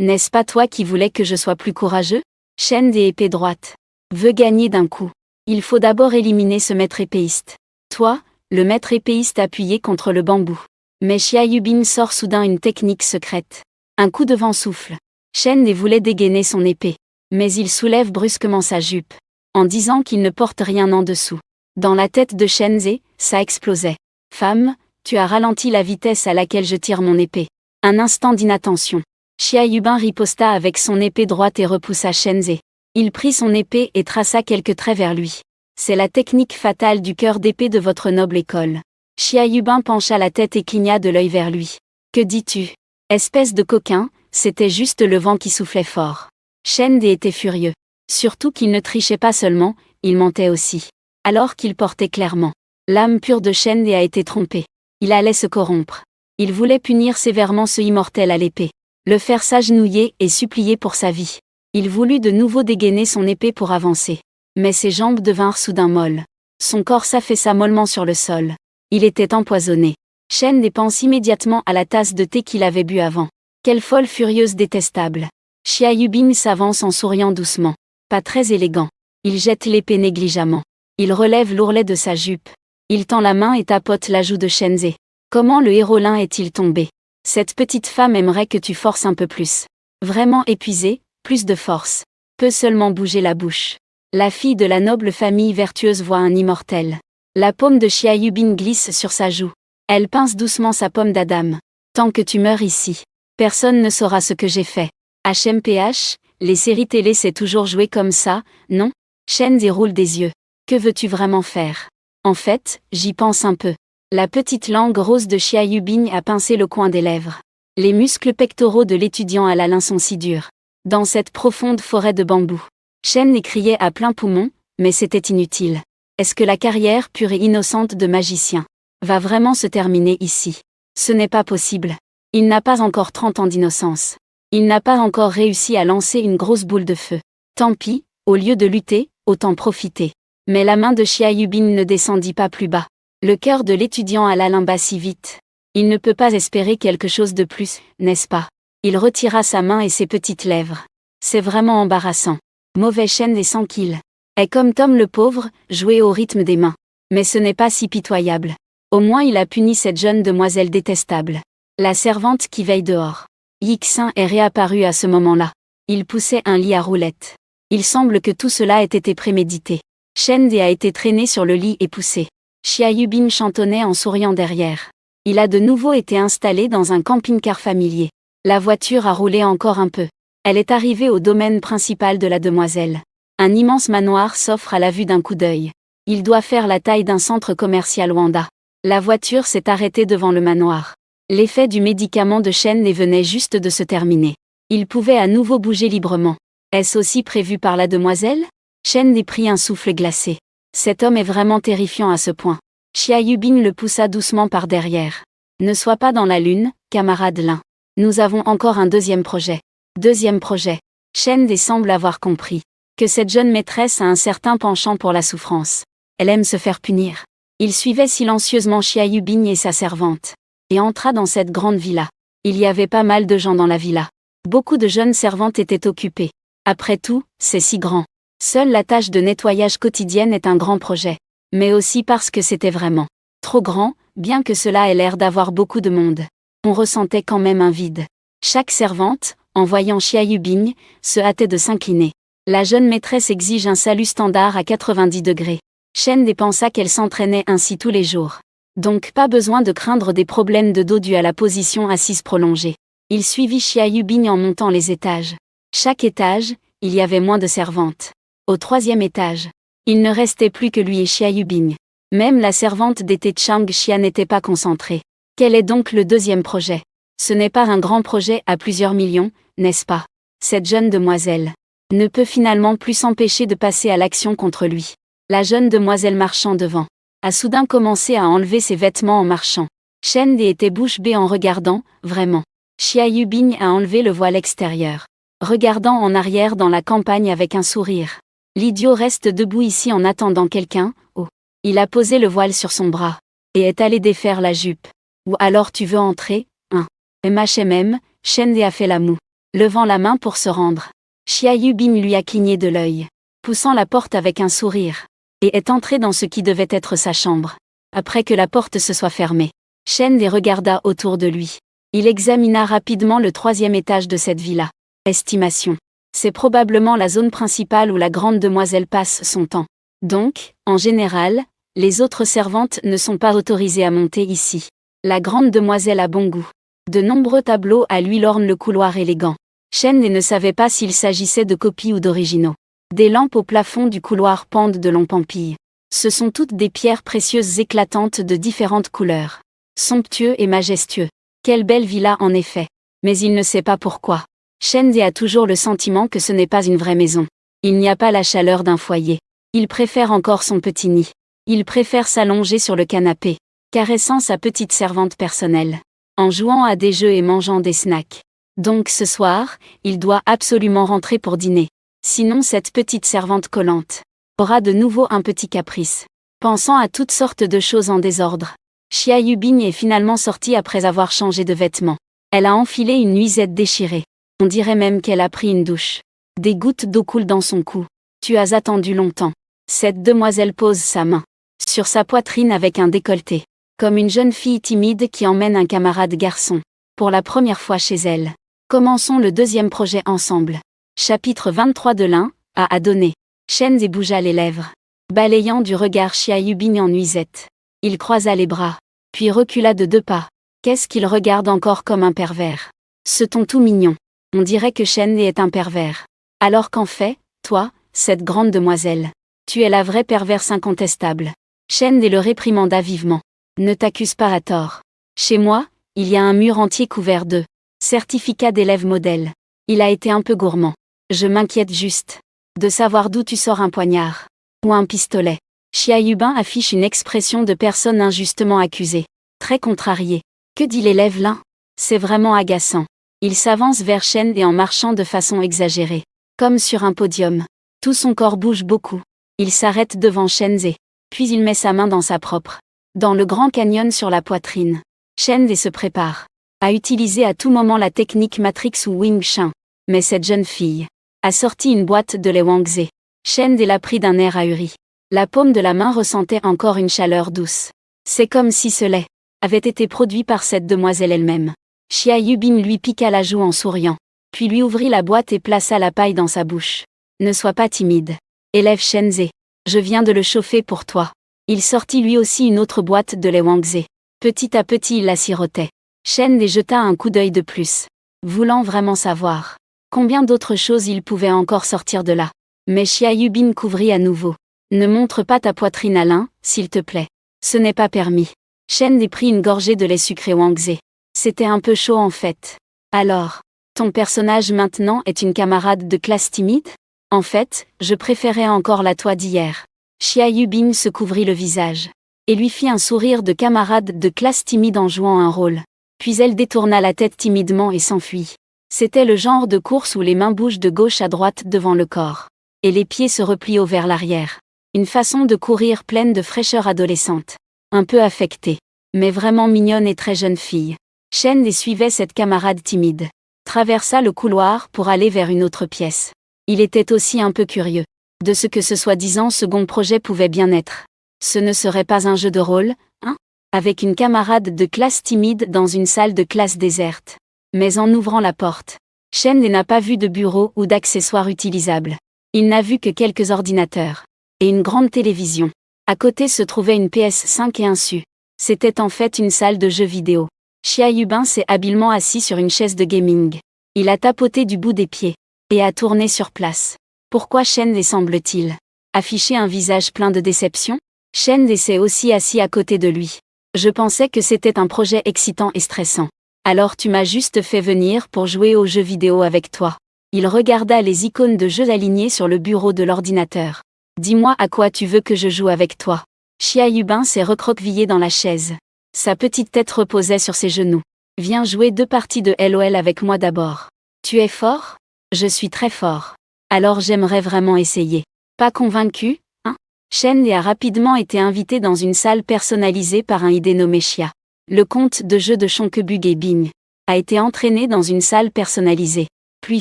N'est-ce pas toi qui voulais que je sois plus courageux? Shen des épées droites. Veut gagner d'un coup. Il faut d'abord éliminer ce maître épéiste. Toi, le maître épéiste appuyé contre le bambou. Mais Xia Yubing sort soudain une technique secrète. Un coup de vent souffle. Shen voulait dégainer son épée. Mais il soulève brusquement sa jupe. En disant qu'il ne porte rien en dessous. Dans la tête de Shenze, ça explosait. Femme, tu as ralenti la vitesse à laquelle je tire mon épée. Un instant d'inattention. Xia Yubing riposta avec son épée droite et repoussa Shenze. Il prit son épée et traça quelques traits vers lui. C'est la technique fatale du cœur d'épée de votre noble école. Xia Yubing pencha la tête et cligna de l'œil vers lui. Que dis-tu? Espèce de coquin, c'était juste le vent qui soufflait fort. Shen était furieux. Surtout qu'il ne trichait pas seulement, il mentait aussi. Alors qu'il portait clairement. L'âme pure de Shen a été trompée. Il allait se corrompre. Il voulait punir sévèrement ce immortel à l'épée. Le faire s'agenouiller et supplier pour sa vie. Il voulut de nouveau dégainer son épée pour avancer. Mais ses jambes devinrent soudain molles. Son corps s'affaissa mollement sur le sol. Il était empoisonné. Shen pense immédiatement à la tasse de thé qu'il avait bu avant. Quelle folle furieuse détestable. Xia Yubing s'avance en souriant doucement. Pas très élégant. Il jette l'épée négligemment. Il relève l'ourlet de sa jupe. Il tend la main et tapote la joue de Shenze. Comment le héros lin est-il tombé? Cette petite femme aimerait que tu forces un peu plus. Vraiment épuisé, plus de force. Peut seulement bouger la bouche. La fille de la noble famille vertueuse voit un immortel. La paume de Xia Yubing glisse sur sa joue. Elle pince doucement sa pomme d'Adam. Tant que tu meurs ici, personne ne saura ce que j'ai fait. HMPH, les séries télé c'est toujours joué comme ça, non? Shen déroule des yeux. Que veux-tu vraiment faire? En fait, j'y pense un peu. La petite langue rose de Xia Yubing a pincé le coin des lèvres. Les muscles pectoraux de l'étudiant à la lin sont si durs. Dans cette profonde forêt de bambou. Shen criait à plein poumon, mais c'était inutile. Est-ce que la carrière pure et innocente de magicien va vraiment se terminer ici? Ce n'est pas possible. Il n'a pas encore 30 ans d'innocence. Il n'a pas encore réussi à lancer une grosse boule de feu. Tant pis, au lieu de lutter, autant profiter. Mais la main de Xia Yubing ne descendit pas plus bas. Le cœur de l'étudiant alla l'imbat si vite. Il ne peut pas espérer quelque chose de plus, n'est-ce pas? Il retira sa main et ses petites lèvres. C'est vraiment embarrassant. Mauvais Shen et sans kill. Est comme Tom le pauvre, jouer au rythme des mains. Mais ce n'est pas si pitoyable. Au moins il a puni cette jeune demoiselle détestable. La servante qui veille dehors. Yixin est réapparu à ce moment-là. Il poussait un lit à roulettes. Il semble que tout cela ait été prémédité. Shen De a été traîné sur le lit et poussé. Xia Yubin chantonnait en souriant derrière. Il a de nouveau été installé dans un camping-car familier. La voiture a roulé encore un peu. Elle est arrivée au domaine principal de la demoiselle. Un immense manoir s'offre à la vue d'un coup d'œil. Il doit faire la taille d'un centre commercial Wanda. La voiture s'est arrêtée devant le manoir. L'effet du médicament de Shen De venait juste de se terminer. Il pouvait à nouveau bouger librement. Est-ce aussi prévu par la demoiselle? Shen De prit un souffle glacé. Cet homme est vraiment terrifiant à ce point. Xia Yubin le poussa doucement par derrière. Ne sois pas dans la lune, camarade Lin. Nous avons encore un deuxième projet. Deuxième projet. Shen De semble avoir compris que cette jeune maîtresse a un certain penchant pour la souffrance. Elle aime se faire punir. Il suivait silencieusement Xia Yubin et sa servante. Et entra dans cette grande villa. Il y avait pas mal de gens dans la villa. Beaucoup de jeunes servantes étaient occupées. Après tout, c'est si grand. Seule la tâche de nettoyage quotidienne est un grand projet. Mais aussi parce que c'était vraiment trop grand, bien que cela ait l'air d'avoir beaucoup de monde. On ressentait quand même un vide. Chaque servante, en voyant Xia Yubin, se hâtait de s'incliner. La jeune maîtresse exige un salut standard à 90 degrés. Shen De pensa qu'elle s'entraînait ainsi tous les jours. Donc pas besoin de craindre des problèmes de dos dus à la position assise prolongée. Il suivit Xia Yubin en montant les étages. Chaque étage, il y avait moins de servantes. Au 3e étage, il ne restait plus que lui et Xia Yubin. Même la servante d'été Chang Xia n'était pas concentrée. Quel est donc le deuxième projet? Ce n'est pas un grand projet à plusieurs millions, n'est-ce pas? Cette jeune demoiselle ne peut finalement plus s'empêcher de passer à l'action contre lui. La jeune demoiselle marchant devant a soudain commencé à enlever ses vêtements en marchant. Shen De était bouche bée en regardant, vraiment. Xia Yubin a enlevé le voile extérieur. Regardant en arrière dans la campagne avec un sourire. L'idiot reste debout ici en attendant quelqu'un, oh. Il a posé le voile sur son bras. Et est allé défaire la jupe. Ou alors tu veux entrer, hein? MHMM, Shen De a fait la moue. Levant la main pour se rendre. Xia Yubin lui a cligné de l'œil. Poussant la porte avec un sourire. Et est entré dans ce qui devait être sa chambre. Après que la porte se soit fermée. Shen De regarda autour de lui. Il examina rapidement le 3e étage de cette villa. Estimation. C'est probablement la zone principale où la grande demoiselle passe son temps. Donc, en général, les autres servantes ne sont pas autorisées à monter ici. La grande demoiselle a bon goût. De nombreux tableaux à l'huile ornent le couloir élégant. Shen De ne savait pas s'il s'agissait de copies ou d'originaux. Des lampes au plafond du couloir pendent de longs pampilles. Ce sont toutes des pierres précieuses éclatantes de différentes couleurs. Somptueux et majestueux. Quelle belle villa en effet. Mais il ne sait pas pourquoi. Shen De a toujours le sentiment que ce n'est pas une vraie maison. Il n'y a pas la chaleur d'un foyer. Il préfère encore son petit nid. Il préfère s'allonger sur le canapé, caressant sa petite servante personnelle, en jouant à des jeux et mangeant des snacks. Donc ce soir, il doit absolument rentrer pour dîner. Sinon cette petite servante collante aura de nouveau un petit caprice. Pensant à toutes sortes de choses en désordre. Xia Yubin est finalement sortie après avoir changé de vêtements. Elle a enfilé une nuisette déchirée. On dirait même qu'elle a pris une douche. Des gouttes d'eau coulent dans son cou. Tu as attendu longtemps. Cette demoiselle pose sa main sur sa poitrine avec un décolleté. Comme une jeune fille timide qui emmène un camarade garçon. Pour la première fois chez elle. Commençons le deuxième projet ensemble. Chapitre 23 de l'un, à donner. Shen De bougea les lèvres. Balayant du regard Xia Yubin en nuisette. Il croisa les bras. Puis recula de 2 pas. Qu'est-ce qu'il regarde encore comme un pervers? Ce ton tout mignon. On dirait que Shen De est un pervers. Alors qu'en fait, toi, cette grande demoiselle, tu es la vraie perverse incontestable. Shen De le réprimanda vivement. Ne t'accuse pas à tort. Chez moi, il y a un mur entier couvert de certificats d'élèves modèles. Il a été un peu gourmand. Je m'inquiète juste de savoir d'où tu sors un poignard. Ou un pistolet. Xia Yubin affiche une expression de personne injustement accusée. Très contrariée. Que dit l'élève là? C'est vraiment agaçant. Il s'avance vers Shen De en marchant de façon exagérée. Comme sur un podium. Tout son corps bouge beaucoup. Il s'arrête devant Shen De. Puis il met sa main dans sa propre. Dans le grand canyon sur la poitrine. Shen De se prépare à utiliser à tout moment la technique Matrix ou Wing Chun. Mais cette jeune fille a sorti une boîte de lait Wangzhe. Shende l'a pris d'un air ahuri. La paume de la main ressentait encore une chaleur douce. C'est comme si ce lait avait été produit par cette demoiselle elle-même. Xia Yubin lui piqua la joue en souriant, puis lui ouvrit la boîte et plaça la paille dans sa bouche. Ne sois pas timide. Élève Shenzhe. Je viens de le chauffer pour toi. Il sortit lui aussi une autre boîte de lait Wangzhe. Petit à petit il la sirotait. Shende jeta un coup d'œil de plus, voulant vraiment savoir combien d'autres choses il pouvait encore sortir de là. Mais Xia Yubin couvrit à nouveau. Ne montre pas ta poitrine Alain, s'il te plaît. Ce n'est pas permis. Shende prit une gorgée de lait sucré Wangzhe. C'était un peu chaud en fait. Alors, ton personnage maintenant est une camarade de classe timide? En fait, je préférais encore la toi d'hier. Xia Yubin se couvrit le visage et lui fit un sourire de camarade de classe timide en jouant un rôle. Puis elle détourna la tête timidement et s'enfuit. C'était le genre de course où les mains bougent de gauche à droite devant le corps, et les pieds se replient vers l'arrière. Une façon de courir pleine de fraîcheur adolescente. Un peu affectée, mais vraiment mignonne et très jeune fille. Shende suivait cette camarade timide. Traversa le couloir pour aller vers une autre pièce. Il était aussi un peu curieux de ce que ce soi-disant second projet pouvait bien être. Ce ne serait pas un jeu de rôle, hein? Avec une camarade de classe timide dans une salle de classe déserte. Mais en ouvrant la porte, Shende n'a pas vu de bureau ou d'accessoires utilisables. Il n'a vu que quelques ordinateurs et une grande télévision. À côté se trouvait une PS5 et un SU. C'était en fait une salle de jeux vidéo. Xia Yubin s'est habilement assis sur une chaise de gaming. Il a tapoté du bout des pieds et a tourné sur place. Pourquoi Shende semble-t-il afficher un visage plein de déception? Shende s'est aussi assis à côté de lui. Je pensais que c'était un projet excitant et stressant. Alors tu m'as juste fait venir pour jouer aux jeux vidéo avec toi. Il regarda les icônes de jeux alignées sur le bureau de l'ordinateur. Dis-moi à quoi tu veux que je joue avec toi. Xia Yubin s'est recroquevillé dans la chaise. Sa petite tête reposait sur ses genoux. Viens jouer 2 parties de LOL avec moi d'abord. Tu es fort? Je suis très fort. Alors j'aimerais vraiment essayer. Pas convaincu, hein? Shende a rapidement été invité dans une salle personnalisée par un ID nommé Xia. Le comte de jeu de Chonkebug et Bing a été entraîné dans une salle personnalisée. Puis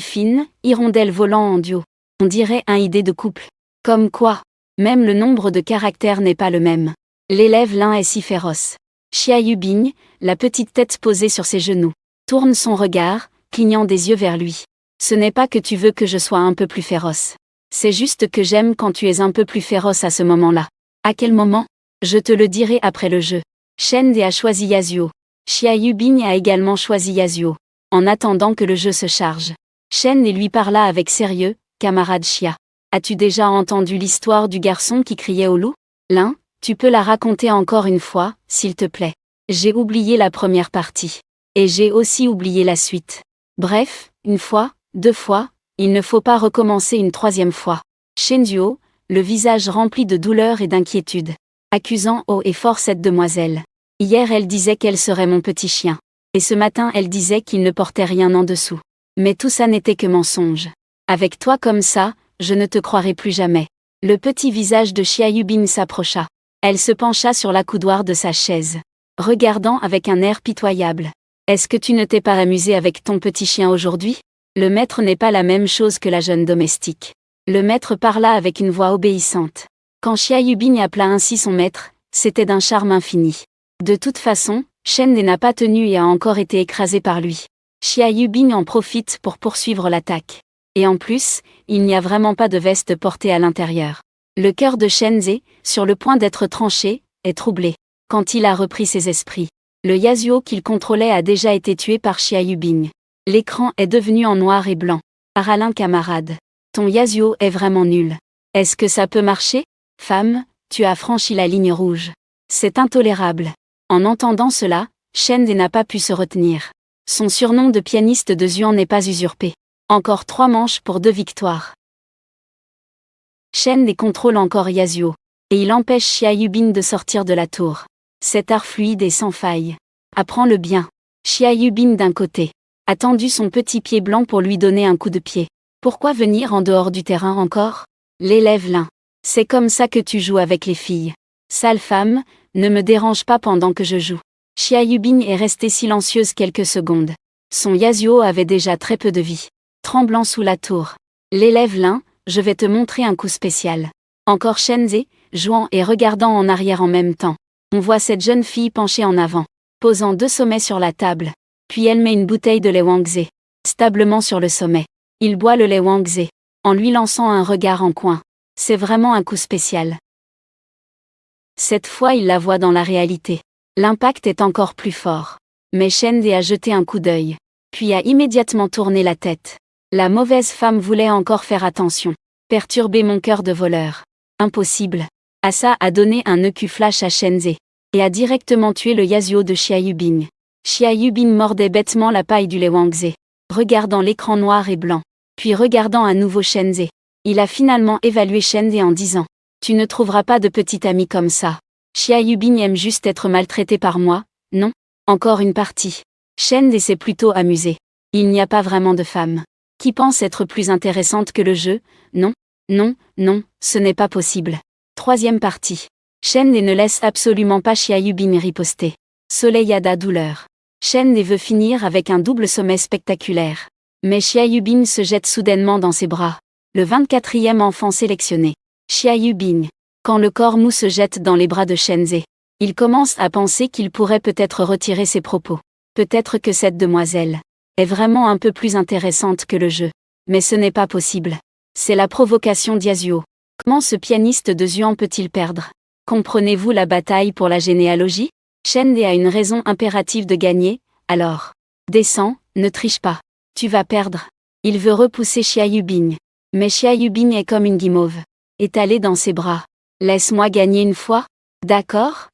fine, hirondelle volant en duo. On dirait un ID de couple. Comme quoi, même le nombre de caractères n'est pas le même. L'élève l'un est si féroce. Xia Yubin, la petite tête posée sur ses genoux, tourne son regard, clignant des yeux vers lui. Ce n'est pas que tu veux que je sois un peu plus féroce. C'est juste que j'aime quand tu es un peu plus féroce à ce moment-là. À quel moment? Je te le dirai après le jeu. Shende a choisi Yasuo. Xia Yubin a également choisi Yasuo. En attendant que le jeu se charge, Shende lui parla avec sérieux, camarade Xia. As-tu déjà entendu l'histoire du garçon qui criait au loup? L'un, tu peux la raconter encore une fois, s'il te plaît. J'ai oublié la première partie. Et j'ai aussi oublié la suite. Bref, une fois, 2 fois, il ne faut pas recommencer une 3e fois. Shenduo, le visage rempli de douleur et d'inquiétude, accusant haut et fort cette demoiselle. Hier elle disait qu'elle serait mon petit chien. Et ce matin elle disait qu'il ne portait rien en dessous. Mais tout ça n'était que mensonge. Avec toi comme ça, je ne te croirai plus jamais. Le petit visage de Xia Yubin s'approcha. Elle se pencha sur l'accoudoir de sa chaise, regardant avec un air pitoyable. Est-ce que tu ne t'es pas amusé avec ton petit chien aujourd'hui? Le maître n'est pas la même chose que la jeune domestique. Le maître parla avec une voix obéissante. Quand Xia Yubin appela ainsi son maître, c'était d'un charme infini. De toute façon, Shende n'a pas tenu et a encore été écrasé par lui. Xia Yubin en profite pour poursuivre l'attaque. Et en plus, il n'y a vraiment pas de veste portée à l'intérieur. Le cœur de Shenzhe, sur le point d'être tranché, est troublé. Quand il a repris ses esprits, le Yasuo qu'il contrôlait a déjà été tué par Xia Yubin. L'écran est devenu en noir et blanc. Aralin camarade. Ton Yasuo est vraiment nul. Est-ce que ça peut marcher? Femme, tu as franchi la ligne rouge. C'est intolérable. En entendant cela, Shende n'a pas pu se retenir. Son surnom de pianiste de Xuan n'est pas usurpé. Encore 3 manches pour 2 victoires. Shende contrôle encore Yasuo, et il empêche Xia Yubin de sortir de la tour. Cet art fluide et sans faille. Apprends-le bien. Xia Yubin d'un côté a tendu son petit pied blanc pour lui donner un coup de pied. Pourquoi venir en dehors du terrain encore? L'élève l'un. C'est comme ça que tu joues avec les filles. Sale femme, ne me dérange pas pendant que je joue. Xia Yubin est restée silencieuse quelques secondes. Son Yasuo avait déjà très peu de vie. Tremblant sous la tour. L'élève l'un, je vais te montrer un coup spécial. Encore Shenzhe, jouant et regardant en arrière en même temps. On voit cette jeune fille penchée en avant, posant 2 sommets sur la table. Puis elle met une bouteille de lait Wangzhe stablement sur le sommet. Il boit le lait Wangzhe, en lui lançant un regard en coin. C'est vraiment un coup spécial. Cette fois il la voit dans la réalité. L'impact est encore plus fort. Mais Shenzhe a jeté un coup d'œil, puis a immédiatement tourné la tête. La mauvaise femme voulait encore faire attention. Perturber mon cœur de voleur. Impossible. Asa a donné un EQ flash à Shenzhe, et a directement tué le Yasuo de Xia Yubing. Xia Yubing mordait bêtement la paille du lait Wangzhe, regardant l'écran noir et blanc, puis regardant à nouveau Shenzhe. Il a finalement évalué Shenzhe en disant « Tu ne trouveras pas de petite amie comme ça. Xia Yubing aime juste être maltraitée par moi, non ? Encore une partie. » Shenzhe s'est plutôt amusé. Il n'y a pas vraiment de femme qui pense être plus intéressante que le jeu, non, non, non, ce n'est pas possible. 3e partie. Shenzhe ne laisse absolument pas Xia Yubing riposter. Soleillada douleur. Shenzhe veut finir avec un double sommet spectaculaire. Mais Xia Yubing se jette soudainement dans ses bras. Le 24e enfant sélectionné. Xia Yubing. Quand le corps mou se jette dans les bras de Shenzhe, il commence à penser qu'il pourrait peut-être retirer ses propos. Peut-être que cette demoiselle est vraiment un peu plus intéressante que le jeu. Mais ce n'est pas possible. C'est la provocation d'Yasuo. Comment ce pianiste de Xuan peut-il perdre ? Comprenez-vous la bataille pour la généalogie ? Shenzhe a une raison impérative de gagner, alors. Descends, ne triche pas. Tu vas perdre. Il veut repousser Xia Yubing. Mais Xia Yubing est comme une guimauve, étalée dans ses bras. Laisse-moi gagner une fois ? D'accord ?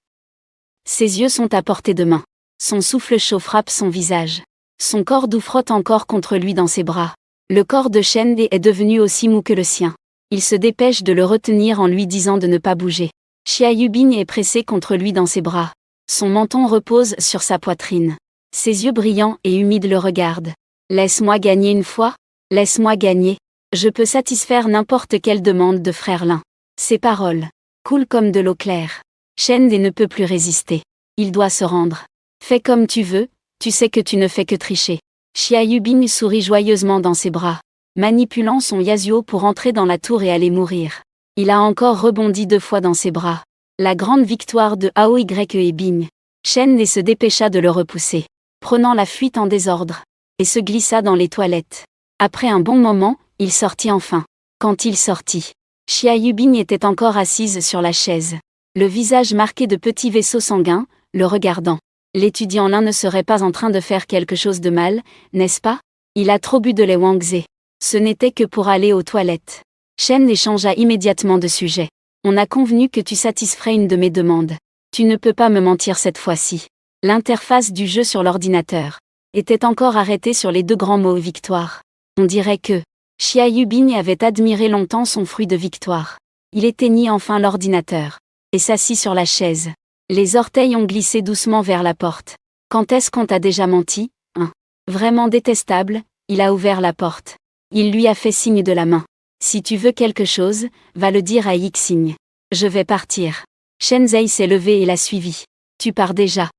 Ses yeux sont à portée de main. Son souffle chaud frappe son visage. Son corps doux frotte encore contre lui dans ses bras. Le corps de Shenzhe est devenu aussi mou que le sien. Il se dépêche de le retenir en lui disant de ne pas bouger. Xia Yubing est pressé contre lui dans ses bras. Son menton repose sur sa poitrine. Ses yeux brillants et humides le regardent. Laisse-moi gagner une fois ? Laisse-moi gagner. Je peux satisfaire n'importe quelle demande de frère Lin. Ces paroles coulent comme de l'eau claire. Shenzhe ne peut plus résister. Il doit se rendre. Fais comme tu veux, tu sais que tu ne fais que tricher. Xia Yubing sourit joyeusement dans ses bras, manipulant son Yasuo pour entrer dans la tour et aller mourir. Il a encore rebondi 2 fois dans ses bras. La grande victoire de Aoye et Bing. Shenzhe se dépêcha de le repousser, prenant la fuite en désordre, et se glissa dans les toilettes. Après un bon moment, il sortit enfin. Quand il sortit, Xia Yubing était encore assise sur la chaise, le visage marqué de petits vaisseaux sanguins, le regardant. L'étudiant Lin ne serait pas en train de faire quelque chose de mal, n'est-ce pas ? Il a trop bu de lait Wangzhe. Ce n'était que pour aller aux toilettes. Shenzhe changea immédiatement de sujet. On a convenu que tu satisferais une de mes demandes. Tu ne peux pas me mentir cette fois-ci. L'interface du jeu sur l'ordinateur était encore arrêtée sur les 2 grands mots victoire. On dirait que Xia Yubing avait admiré longtemps son fruit de victoire. Il éteignit enfin l'ordinateur et s'assit sur la chaise. Les orteils ont glissé doucement vers la porte. Quand est-ce qu'on t'a déjà menti, hein ? Vraiment détestable, il a ouvert la porte. Il lui a fait signe de la main. Si tu veux quelque chose, va le dire à Yixing. Je vais partir. Shenzhe s'est levé et l'a suivi. Tu pars déjà.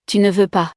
Tu ne veux pas.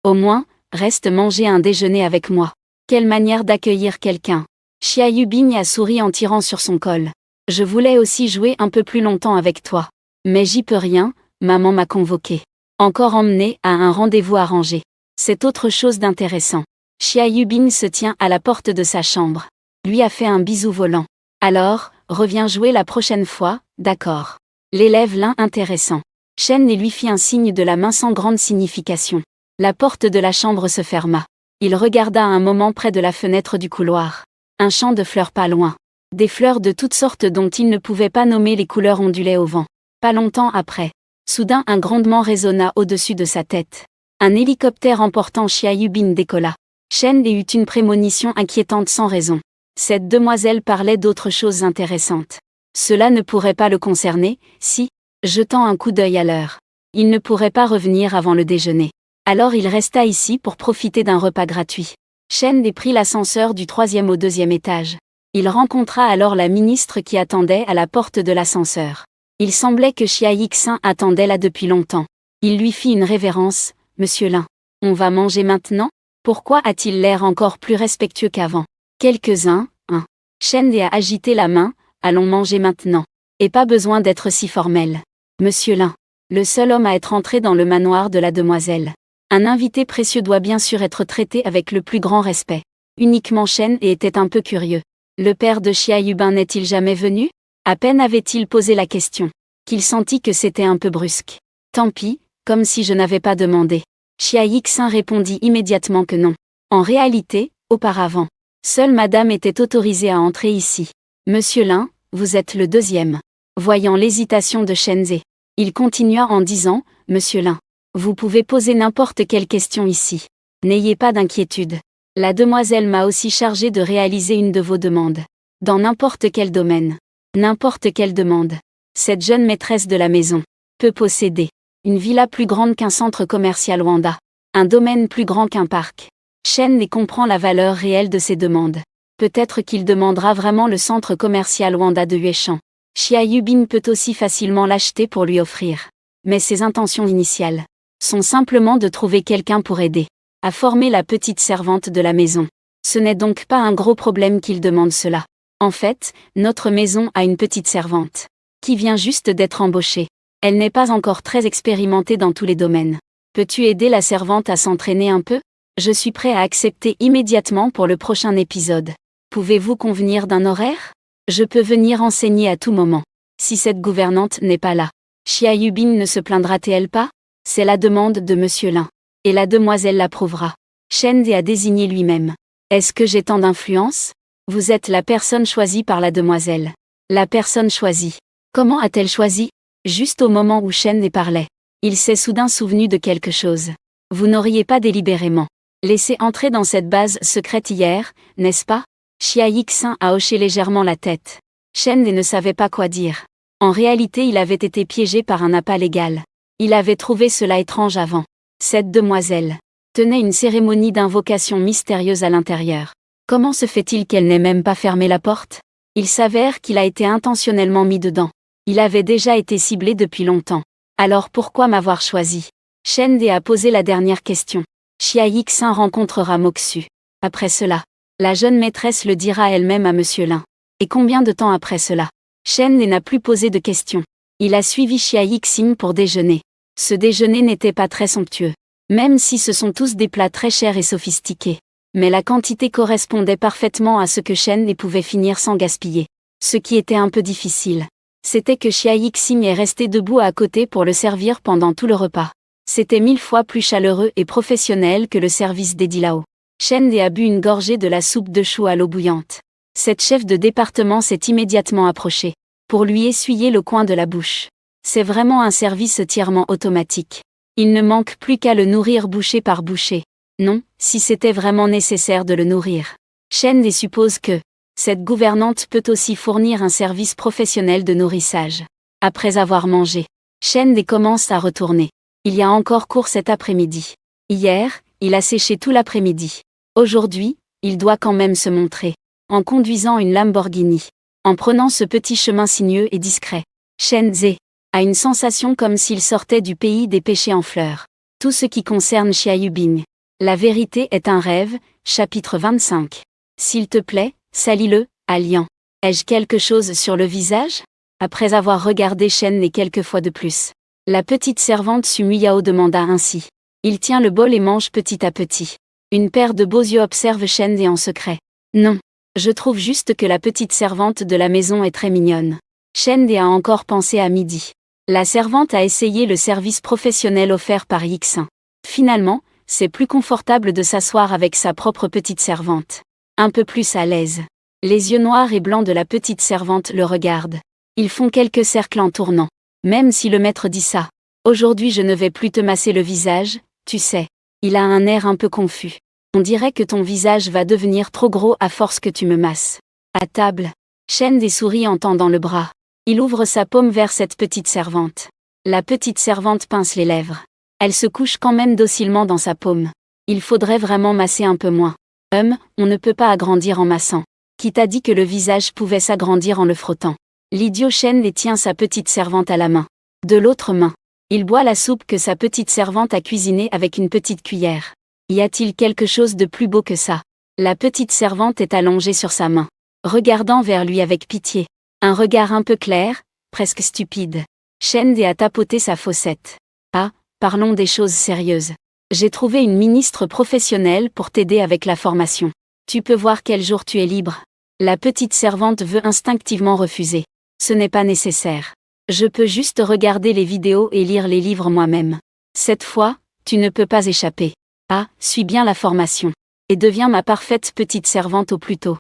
Au moins, reste manger un déjeuner avec moi. Quelle manière d'accueillir quelqu'un. Xia Yubing a souri en tirant sur son col. Je voulais aussi jouer un peu plus longtemps avec toi. Mais j'y peux rien, maman m'a convoqué. Encore emmené à un rendez-vous arrangé. C'est autre chose d'intéressant. Xia Yubing se tient à la porte de sa chambre. Lui a fait un bisou volant. Alors, reviens jouer la prochaine fois, d'accord. L'élève Lin intéressant. Shenzhe lui fit un signe de la main sans grande signification. La porte de la chambre se ferma. Il regarda un moment près de la fenêtre du couloir. Un champ de fleurs pas loin. Des fleurs de toutes sortes dont il ne pouvait pas nommer les couleurs ondulaient au vent. Pas longtemps après, soudain un grondement résonna au-dessus de sa tête. Un hélicoptère emportant Xia Yubing décolla. Shenzhe eut une prémonition inquiétante sans raison. Cette demoiselle parlait d'autres choses intéressantes. Cela ne pourrait pas le concerner, si, jetant un coup d'œil à l'heure, il ne pourrait pas revenir avant le déjeuner. Alors il resta ici pour profiter d'un repas gratuit. Shenzhe prit l'ascenseur du 3e au 2e étage. Il rencontra alors la ministre qui attendait à la porte de l'ascenseur. Il semblait que Xia Yixing attendait là depuis longtemps. Il lui fit une révérence. « Monsieur Lin, on va manger maintenant ? Pourquoi a-t-il l'air encore plus respectueux qu'avant ? Quelques-uns, hein ? Shende a agité la main, allons manger maintenant. Et pas besoin d'être si formel. Monsieur Lin, le seul homme à être entré dans le manoir de la demoiselle. Un invité précieux doit bien sûr être traité avec le plus grand respect. Uniquement Shende était un peu curieux. Le père de Xia Yubin n'est-il jamais venu? À peine avait-il posé la question, qu'il sentit que c'était un peu brusque. Tant pis, comme si je n'avais pas demandé. Xia Yixin répondit immédiatement que non. En réalité, auparavant, seule madame était autorisée à entrer ici. Monsieur Lin, vous êtes le deuxième. Voyant l'hésitation de Shenzhe, il continua en disant, Monsieur Lin, vous pouvez poser n'importe quelle question ici. N'ayez pas d'inquiétude. La demoiselle m'a aussi chargé de réaliser une de vos demandes. Dans n'importe quel domaine. N'importe quelle demande. Cette jeune maîtresse de la maison peut posséder une villa plus grande qu'un centre commercial Wanda. Un domaine plus grand qu'un parc. Shen comprend la valeur réelle de ses demandes. Peut-être qu'il demandera vraiment le centre commercial Wanda de Yueshan. Xia Yubin peut aussi facilement l'acheter pour lui offrir. Mais ses intentions initiales sont simplement de trouver quelqu'un pour aider à former la petite servante de la maison. Ce n'est donc pas un gros problème qu'il demande cela. En fait, notre maison a une petite servante qui vient juste d'être embauchée. Elle n'est pas encore très expérimentée dans tous les domaines. Peux-tu aider la servante à s'entraîner un peu? Je suis prêt à accepter immédiatement pour le prochain épisode. Pouvez-vous convenir d'un horaire? Je peux venir enseigner à tout moment. Si cette gouvernante n'est pas là, Xia Yubin ne se plaindra-t-elle pas? C'est la demande de Monsieur Lin. Et la demoiselle l'approuvera. Shende a désigné lui-même. Est-ce que j'ai tant d'influence? Vous êtes la personne choisie par la demoiselle. La personne choisie. Comment a-t-elle choisi? Juste au moment où Shende parlait. Il s'est soudain souvenu de quelque chose. Vous n'auriez pas délibérément laissé entrer dans cette base secrète hier, n'est-ce pas? Xia Yixin a hoché légèrement la tête. Shende ne savait pas quoi dire. En réalité, il avait été piégé par un appât légal. Il avait trouvé cela étrange avant. Cette demoiselle tenait une cérémonie d'invocation mystérieuse à l'intérieur. Comment se fait-il qu'elle n'ait même pas fermé la porte? Il s'avère qu'il a été intentionnellement mis dedans. Il avait déjà été ciblé depuis longtemps. Alors pourquoi m'avoir choisi? Shende a posé la dernière question. Xia Yixin rencontrera Moxu. Après cela, la jeune maîtresse le dira elle-même à Monsieur Lin. Et combien de temps après cela? Shende n'a plus posé de questions. Il a suivi Xia Yixin pour déjeuner. Ce déjeuner n'était pas très somptueux. Même si ce sont tous des plats très chers et sophistiqués. Mais la quantité correspondait parfaitement à ce que Shende pouvait finir sans gaspiller. Ce qui était un peu difficile, c'était que Xia Yixin est resté debout à côté pour le servir pendant tout le repas. C'était 1000 fois plus chaleureux et professionnel que le service d'Edilao. Shende a bu une gorgée de la soupe de chou à l'eau bouillante. Cette chef de département s'est immédiatement approchée pour lui essuyer le coin de la bouche. C'est vraiment un service entièrement automatique. Il ne manque plus qu'à le nourrir bouchée par bouchée. Non, si c'était vraiment nécessaire de le nourrir. Shende suppose que cette gouvernante peut aussi fournir un service professionnel de nourrissage. Après avoir mangé, Shende commence à retourner. Il y a encore cours cet après-midi. Hier, il a séché tout l'après-midi. Aujourd'hui, il doit quand même se montrer. En conduisant une Lamborghini. En prenant ce petit chemin sinueux et discret. Shenzhe a une sensation comme s'il sortait du pays des péchés en fleurs. Tout ce qui concerne Xia Yubin. La vérité est un rêve, chapitre 25. S'il te plaît, salis-le, Alian. Ai-je quelque chose sur le visage? Après avoir regardé Shen quelques fois de plus, la petite servante Sumu Yao demanda ainsi. Il tient le bol et mange petit à petit. Une paire de beaux yeux observe Shen en secret. Non. Je trouve juste que la petite servante de la maison est très mignonne. Shen a encore pensé à midi. La servante a essayé le service professionnel offert par Yixin. Finalement, c'est plus confortable de s'asseoir avec sa propre petite servante. Un peu plus à l'aise. Les yeux noirs et blancs de la petite servante le regardent. Ils font quelques cercles en tournant. Même si le maître dit ça. Aujourd'hui je ne vais plus te masser le visage, tu sais. Il a un air un peu confus. On dirait que ton visage va devenir trop gros à force que tu me masses. À table, Shen sourit en tendant le bras. Il ouvre sa paume vers cette petite servante. La petite servante pince les lèvres. Elle se couche quand même docilement dans sa paume. Il faudrait vraiment masser un peu moins. On ne peut pas agrandir en massant. Qui t'a dit que le visage pouvait s'agrandir en le frottant? L'idiot Shen tient sa petite servante à la main. De l'autre main, il boit la soupe que sa petite servante a cuisinée avec une petite cuillère. Y a-t-il quelque chose de plus beau que ça? La petite servante est allongée sur sa main. regardant vers lui avec pitié. Un regard un peu clair, presque stupide. Shende a tapoté sa fossette. Ah, parlons des choses sérieuses. J'ai trouvé une ministre professionnelle pour t'aider avec la formation. Tu peux voir quel jour tu es libre. La petite servante veut instinctivement refuser. Ce n'est pas nécessaire. Je peux juste regarder les vidéos et lire les livres moi-même. Cette fois, tu ne peux pas échapper. Ah, suis bien la formation. Et deviens ma parfaite petite servante au plus tôt.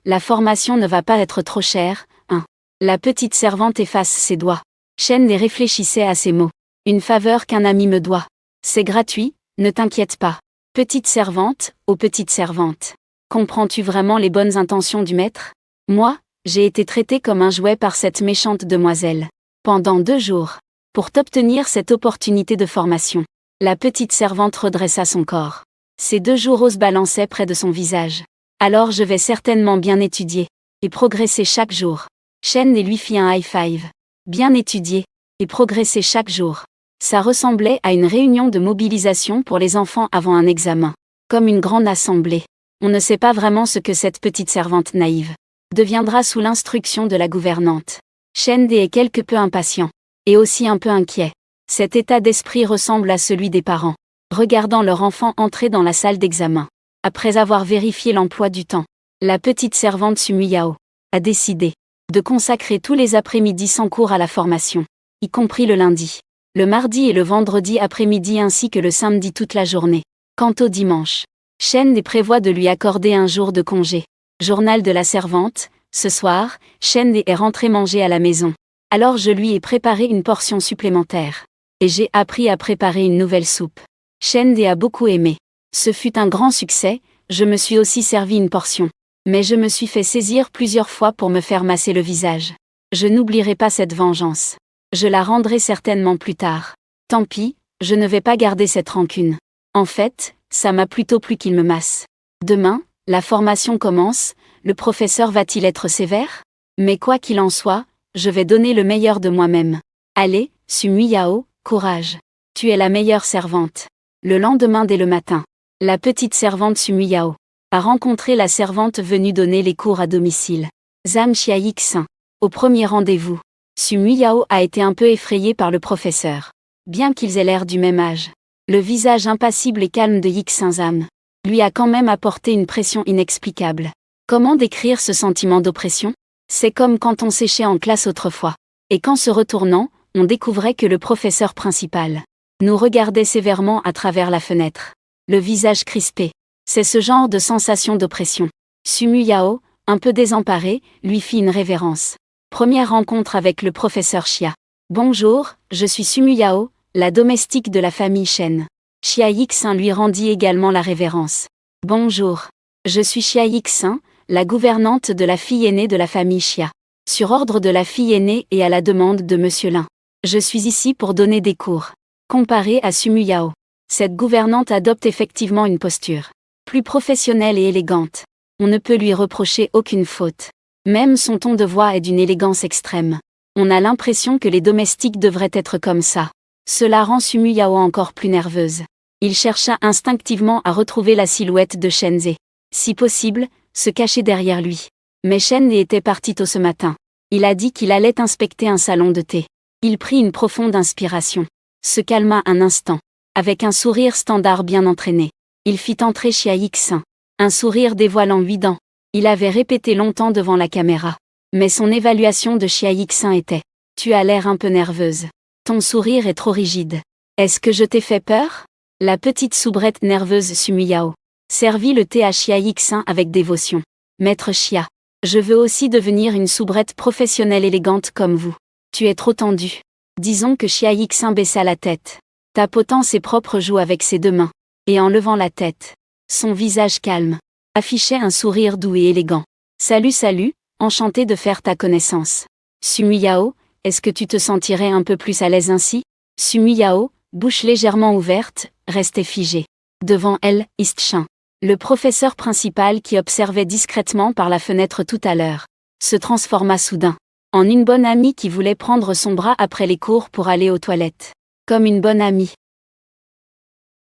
La formation ne va pas être trop chère, hein. La petite servante efface ses doigts. Shende réfléchissait à ces mots. Une faveur qu'un ami me doit. C'est gratuit, ne t'inquiète pas. Petite servante, ô petite servante. Comprends-tu vraiment les bonnes intentions du maître? Moi, j'ai été traitée comme un jouet par cette méchante demoiselle. Pendant 2 jours. Pour t'obtenir cette opportunité de formation. La petite servante redressa son corps. Ses 2 joues roses balançaient près de son visage. Alors je vais certainement bien étudier. Et progresser chaque jour. Shende lui fit un high five. Bien étudier. Et progresser chaque jour. Ça ressemblait à une réunion de mobilisation pour les enfants avant un examen. Comme une grande assemblée. On ne sait pas vraiment ce que cette petite servante naïve deviendra sous l'instruction de la gouvernante. Shende est quelque peu impatient. Et aussi un peu inquiet. Cet état d'esprit ressemble à celui des parents, regardant leur enfant entrer dans la salle d'examen. Après avoir vérifié l'emploi du temps, la petite servante Sumiyao a décidé de consacrer tous les après-midi sans cours à la formation, y compris le lundi, le mardi et le vendredi après-midi ainsi que le samedi toute la journée. Quant au dimanche, Shende prévoit de lui accorder un jour de congé. Journal de la servante, ce soir, Shende est rentré manger à la maison. Alors je lui ai préparé une portion supplémentaire. Et j'ai appris à préparer une nouvelle soupe. Shende a beaucoup aimé. Ce fut un grand succès, je me suis aussi servi une portion. Mais je me suis fait saisir plusieurs fois pour me faire masser le visage. Je n'oublierai pas cette vengeance. Je la rendrai certainement plus tard. Tant pis, je ne vais pas garder cette rancune. En fait, ça m'a plutôt plu qu'il me masse. Demain, la formation commence, le professeur va-t-il être sévère? Mais quoi qu'il en soit, je vais donner le meilleur de moi-même. Allez, Sumiyao, courage. Tu es la meilleure servante. Le lendemain dès le matin, la petite servante Sumiyao a rencontré la servante venue donner les cours à domicile. Zam Chiaixin. Au premier rendez-vous, Sumiyao a été un peu effrayée par le professeur. Bien qu'ils aient l'air du même âge, le visage impassible et calme de Yixin Zam lui a quand même apporté une pression inexplicable. Comment décrire ce sentiment d'oppression? C'est comme quand on séchait en classe autrefois. Et qu'en se retournant, on découvrait que le professeur principal nous regardait sévèrement à travers la fenêtre. Le visage crispé. C'est ce genre de sensation d'oppression. Sumiyao, un peu désemparé, lui fit une révérence. Première rencontre avec le professeur Xia. Bonjour, je suis Sumiyao, la domestique de la famille Shen. Xia Yixin lui rendit également la révérence. Bonjour. Je suis Xia Yixin, la gouvernante de la fille aînée de la famille Xia. Sur ordre de la fille aînée et à la demande de Monsieur Lin. Je suis ici pour donner des cours. Comparé à Sumiyao, cette gouvernante adopte effectivement une posture plus professionnelle et élégante. On ne peut lui reprocher aucune faute. Même son ton de voix est d'une élégance extrême. On a l'impression que les domestiques devraient être comme ça. Cela rend Sumiyao encore plus nerveuse. Il chercha instinctivement à retrouver la silhouette de Shende. Si possible, se cacher derrière lui. Mais Shende était parti tôt ce matin. Il a dit qu'il allait inspecter un salon de thé. Il prit une profonde inspiration. Se calma un instant. Avec un sourire standard bien entraîné. Il fit entrer Xia Yixin. Un sourire dévoilant 8 dents. Il avait répété longtemps devant la caméra. Mais son évaluation de Xia Yixin était: tu as l'air un peu nerveuse. Ton sourire est trop rigide. Est-ce que je t'ai fait peur? La petite soubrette nerveuse Sumiyao servit le thé à Xia Yixin avec dévotion. Maître Xia, je veux aussi devenir une soubrette professionnelle élégante comme vous. Tu es trop tendue. Disons que Xia Yixin baissa la tête, tapotant ses propres joues avec ses 2 mains, et en levant la tête. Son visage calme affichait un sourire doux et élégant. Salut, salut, enchanté de faire ta connaissance. Sumiyao, est-ce que tu te sentirais un peu plus à l'aise ainsi? Sumiyao, bouche légèrement ouverte, restait figée. Devant elle, Istchin, le professeur principal qui observait discrètement par la fenêtre tout à l'heure, se transforma soudain en une bonne amie qui voulait prendre son bras après les cours pour aller aux toilettes. Comme une bonne amie.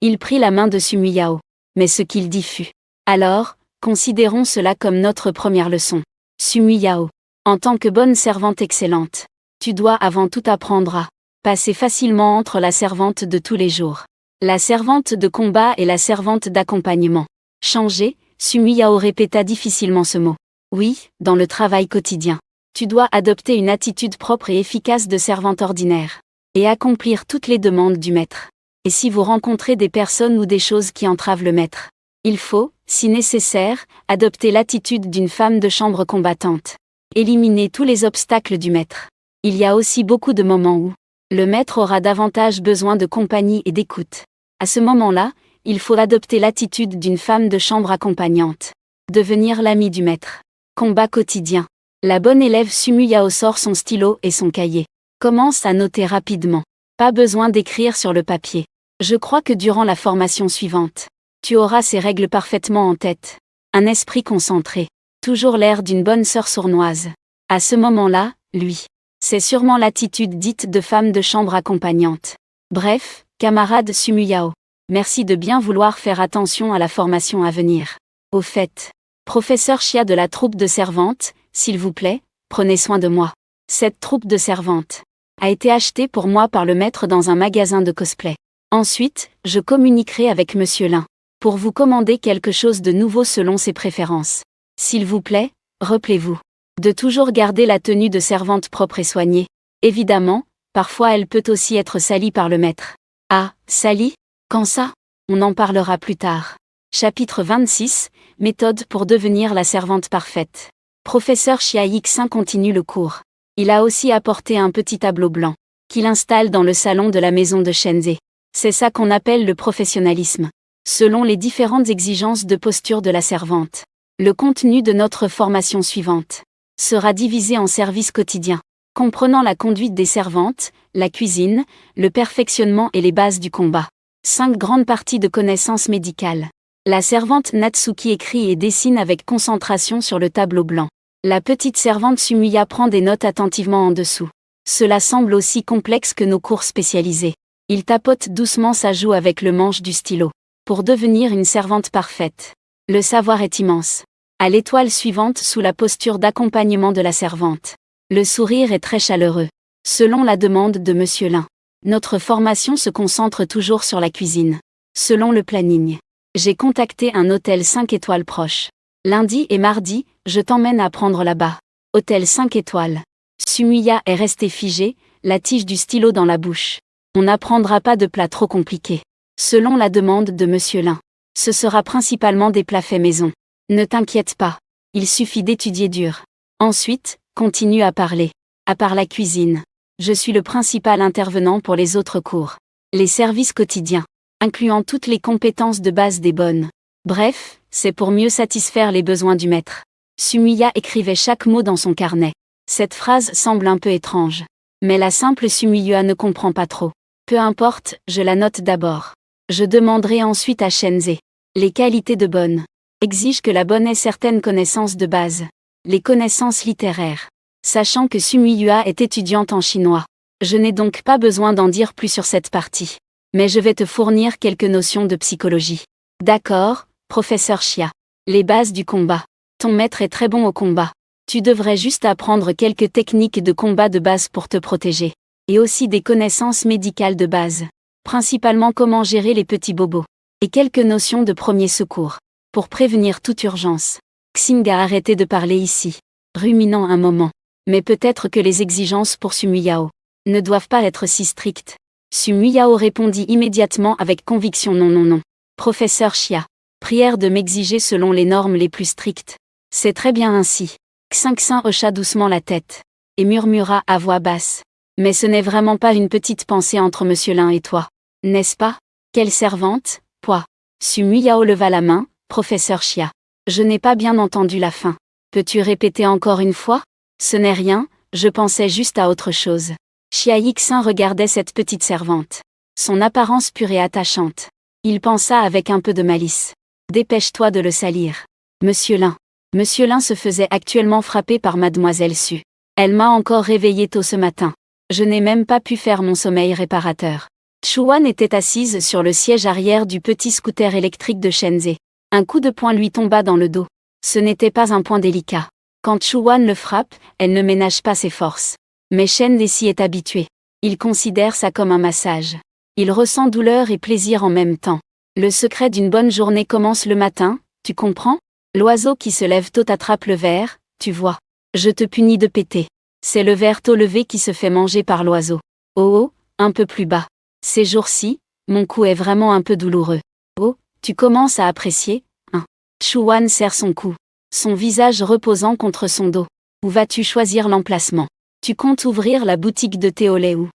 Il prit la main de Sumiyao. Mais ce qu'il dit fut: alors, considérons cela comme notre première leçon. Sumu Yao. En tant que bonne servante excellente, tu dois avant tout apprendre à passer facilement entre la servante de tous les jours, la servante de combat et la servante d'accompagnement. Changer, Sumu Yao répéta difficilement ce mot. Oui, dans le travail quotidien. Tu dois adopter une attitude propre et efficace de servante ordinaire. Et accomplir toutes les demandes du maître. Et si vous rencontrez des personnes ou des choses qui entravent le maître, il faut, si nécessaire, adopter l'attitude d'une femme de chambre combattante. Éliminer tous les obstacles du maître. Il y a aussi beaucoup de moments où le maître aura davantage besoin de compagnie et d'écoute. À ce moment-là, il faut adopter l'attitude d'une femme de chambre accompagnante. Devenir l'ami du maître. Combat quotidien. La bonne élève Sumu Yao sort son stylo et son cahier. Commence à noter rapidement. Pas besoin d'écrire sur le papier. Je crois que durant la formation suivante, tu auras ces règles parfaitement en tête. Un esprit concentré. Toujours l'air d'une bonne sœur sournoise. À ce moment-là, lui. C'est sûrement l'attitude dite de femme de chambre accompagnante. Bref, camarade Sumu Yao. Merci de bien vouloir faire attention à la formation à venir. Au fait, professeur Chia de la troupe de servantes, s'il vous plaît, prenez soin de moi. Cette troupe de servantes a été achetée pour moi par le maître dans un magasin de cosplay. Ensuite, je communiquerai avec Monsieur Lin pour vous commander quelque chose de nouveau selon ses préférences. S'il vous plaît, rappelez-vous de toujours garder la tenue de servante propre et soignée. Évidemment, parfois elle peut aussi être salie par le maître. Ah, salie? Quand ça? On en parlera plus tard. Chapitre 26, méthode pour devenir la servante parfaite. Professeur Chia Yixin continue le cours. Il a aussi apporté un petit tableau blanc, qu'il installe dans le salon de la maison de Shenzhe. C'est ça qu'on appelle le professionnalisme. Selon les différentes exigences de posture de la servante, le contenu de notre formation suivante sera divisé en services quotidiens, comprenant la conduite des servantes, la cuisine, le perfectionnement et les bases du combat. 5 grandes parties de connaissances médicales. La servante Natsuki écrit et dessine avec concentration sur le tableau blanc. La petite servante Sumuya prend des notes attentivement en dessous. Cela semble aussi complexe que nos cours spécialisés. Il tapote doucement sa joue avec le manche du stylo. Pour devenir une servante parfaite. Le savoir est immense. À l'étoile suivante sous la posture d'accompagnement de la servante. Le sourire est très chaleureux. Selon la demande de Monsieur Lin. Notre formation se concentre toujours sur la cuisine. Selon le planning. J'ai contacté un hôtel 5 étoiles proche. Lundi et mardi, je t'emmène à prendre là-bas. Hôtel 5 étoiles. Sumuya est resté figé, la tige du stylo dans la bouche. On n'apprendra pas de plats trop compliqués. Selon la demande de Monsieur Lin. Ce sera principalement des plats faits maison. Ne t'inquiète pas. Il suffit d'étudier dur. Ensuite, continue à parler. À part la cuisine. Je suis le principal intervenant pour les autres cours. Les services quotidiens. Incluant toutes les compétences de base des bonnes. Bref, c'est pour mieux satisfaire les besoins du maître. Sumuya écrivait chaque mot dans son carnet. Cette phrase semble un peu étrange. Mais la simple Sumuya ne comprend pas trop. Peu importe, je la note d'abord. Je demanderai ensuite à Shenzhe. Les qualités de bonne exigent que la bonne ait certaines connaissances de base. Les connaissances littéraires. Sachant que Sumuya est étudiante en chinois. Je n'ai donc pas besoin d'en dire plus sur cette partie. Mais je vais te fournir quelques notions de psychologie. D'accord, professeur Chia. Les bases du combat. Ton maître est très bon au combat. Tu devrais juste apprendre quelques techniques de combat de base pour te protéger. Et aussi des connaissances médicales de base. Principalement comment gérer les petits bobos. Et quelques notions de premier secours. Pour prévenir toute urgence. Xing a arrêté de parler ici. Ruminant un moment. Mais peut-être que les exigences pour Sumuyao ne doivent pas être si strictes. Sumuyao répondit immédiatement avec conviction non. Professeur Chia. Prière de m'exiger selon les normes les plus strictes. C'est très bien ainsi. Xingxin hocha doucement la tête. Et murmura à voix basse. Mais ce n'est vraiment pas une petite pensée entre Monsieur Lin et toi. N'est-ce pas? Quelle servante, quoi? Sumuyao leva la main, professeur Chia. Je n'ai pas bien entendu la fin. Peux-tu répéter encore une fois? Ce n'est rien, je pensais juste à autre chose. Chia Yixin regardait cette petite servante. Son apparence pure et attachante. Il pensa avec un peu de malice. Dépêche-toi de le salir. Monsieur Lin. Monsieur Lin se faisait actuellement frapper par Mademoiselle Su. Elle m'a encore réveillé tôt ce matin. Je n'ai même pas pu faire mon sommeil réparateur. Chuan était assise sur le siège arrière du petit scooter électrique de Shenzhe. Un coup de poing lui tomba dans le dos. Ce n'était pas un point délicat. Quand Chuan le frappe, elle ne ménage pas ses forces. Mais Shen s'y est habitué. Il considère ça comme un massage. Il ressent douleur et plaisir en même temps. Le secret d'une bonne journée commence le matin, tu comprends? L'oiseau qui se lève tôt attrape le ver, tu vois. Je te punis de péter. C'est le ver tôt levé qui se fait manger par l'oiseau. Oh, un peu plus bas. Ces jours-ci, mon cou est vraiment un peu douloureux. Oh, tu commences à apprécier, hein? Chuan serre son cou, son visage reposant contre son dos. Où vas-tu choisir l'emplacement? Tu comptes ouvrir la boutique de thé au lait ou?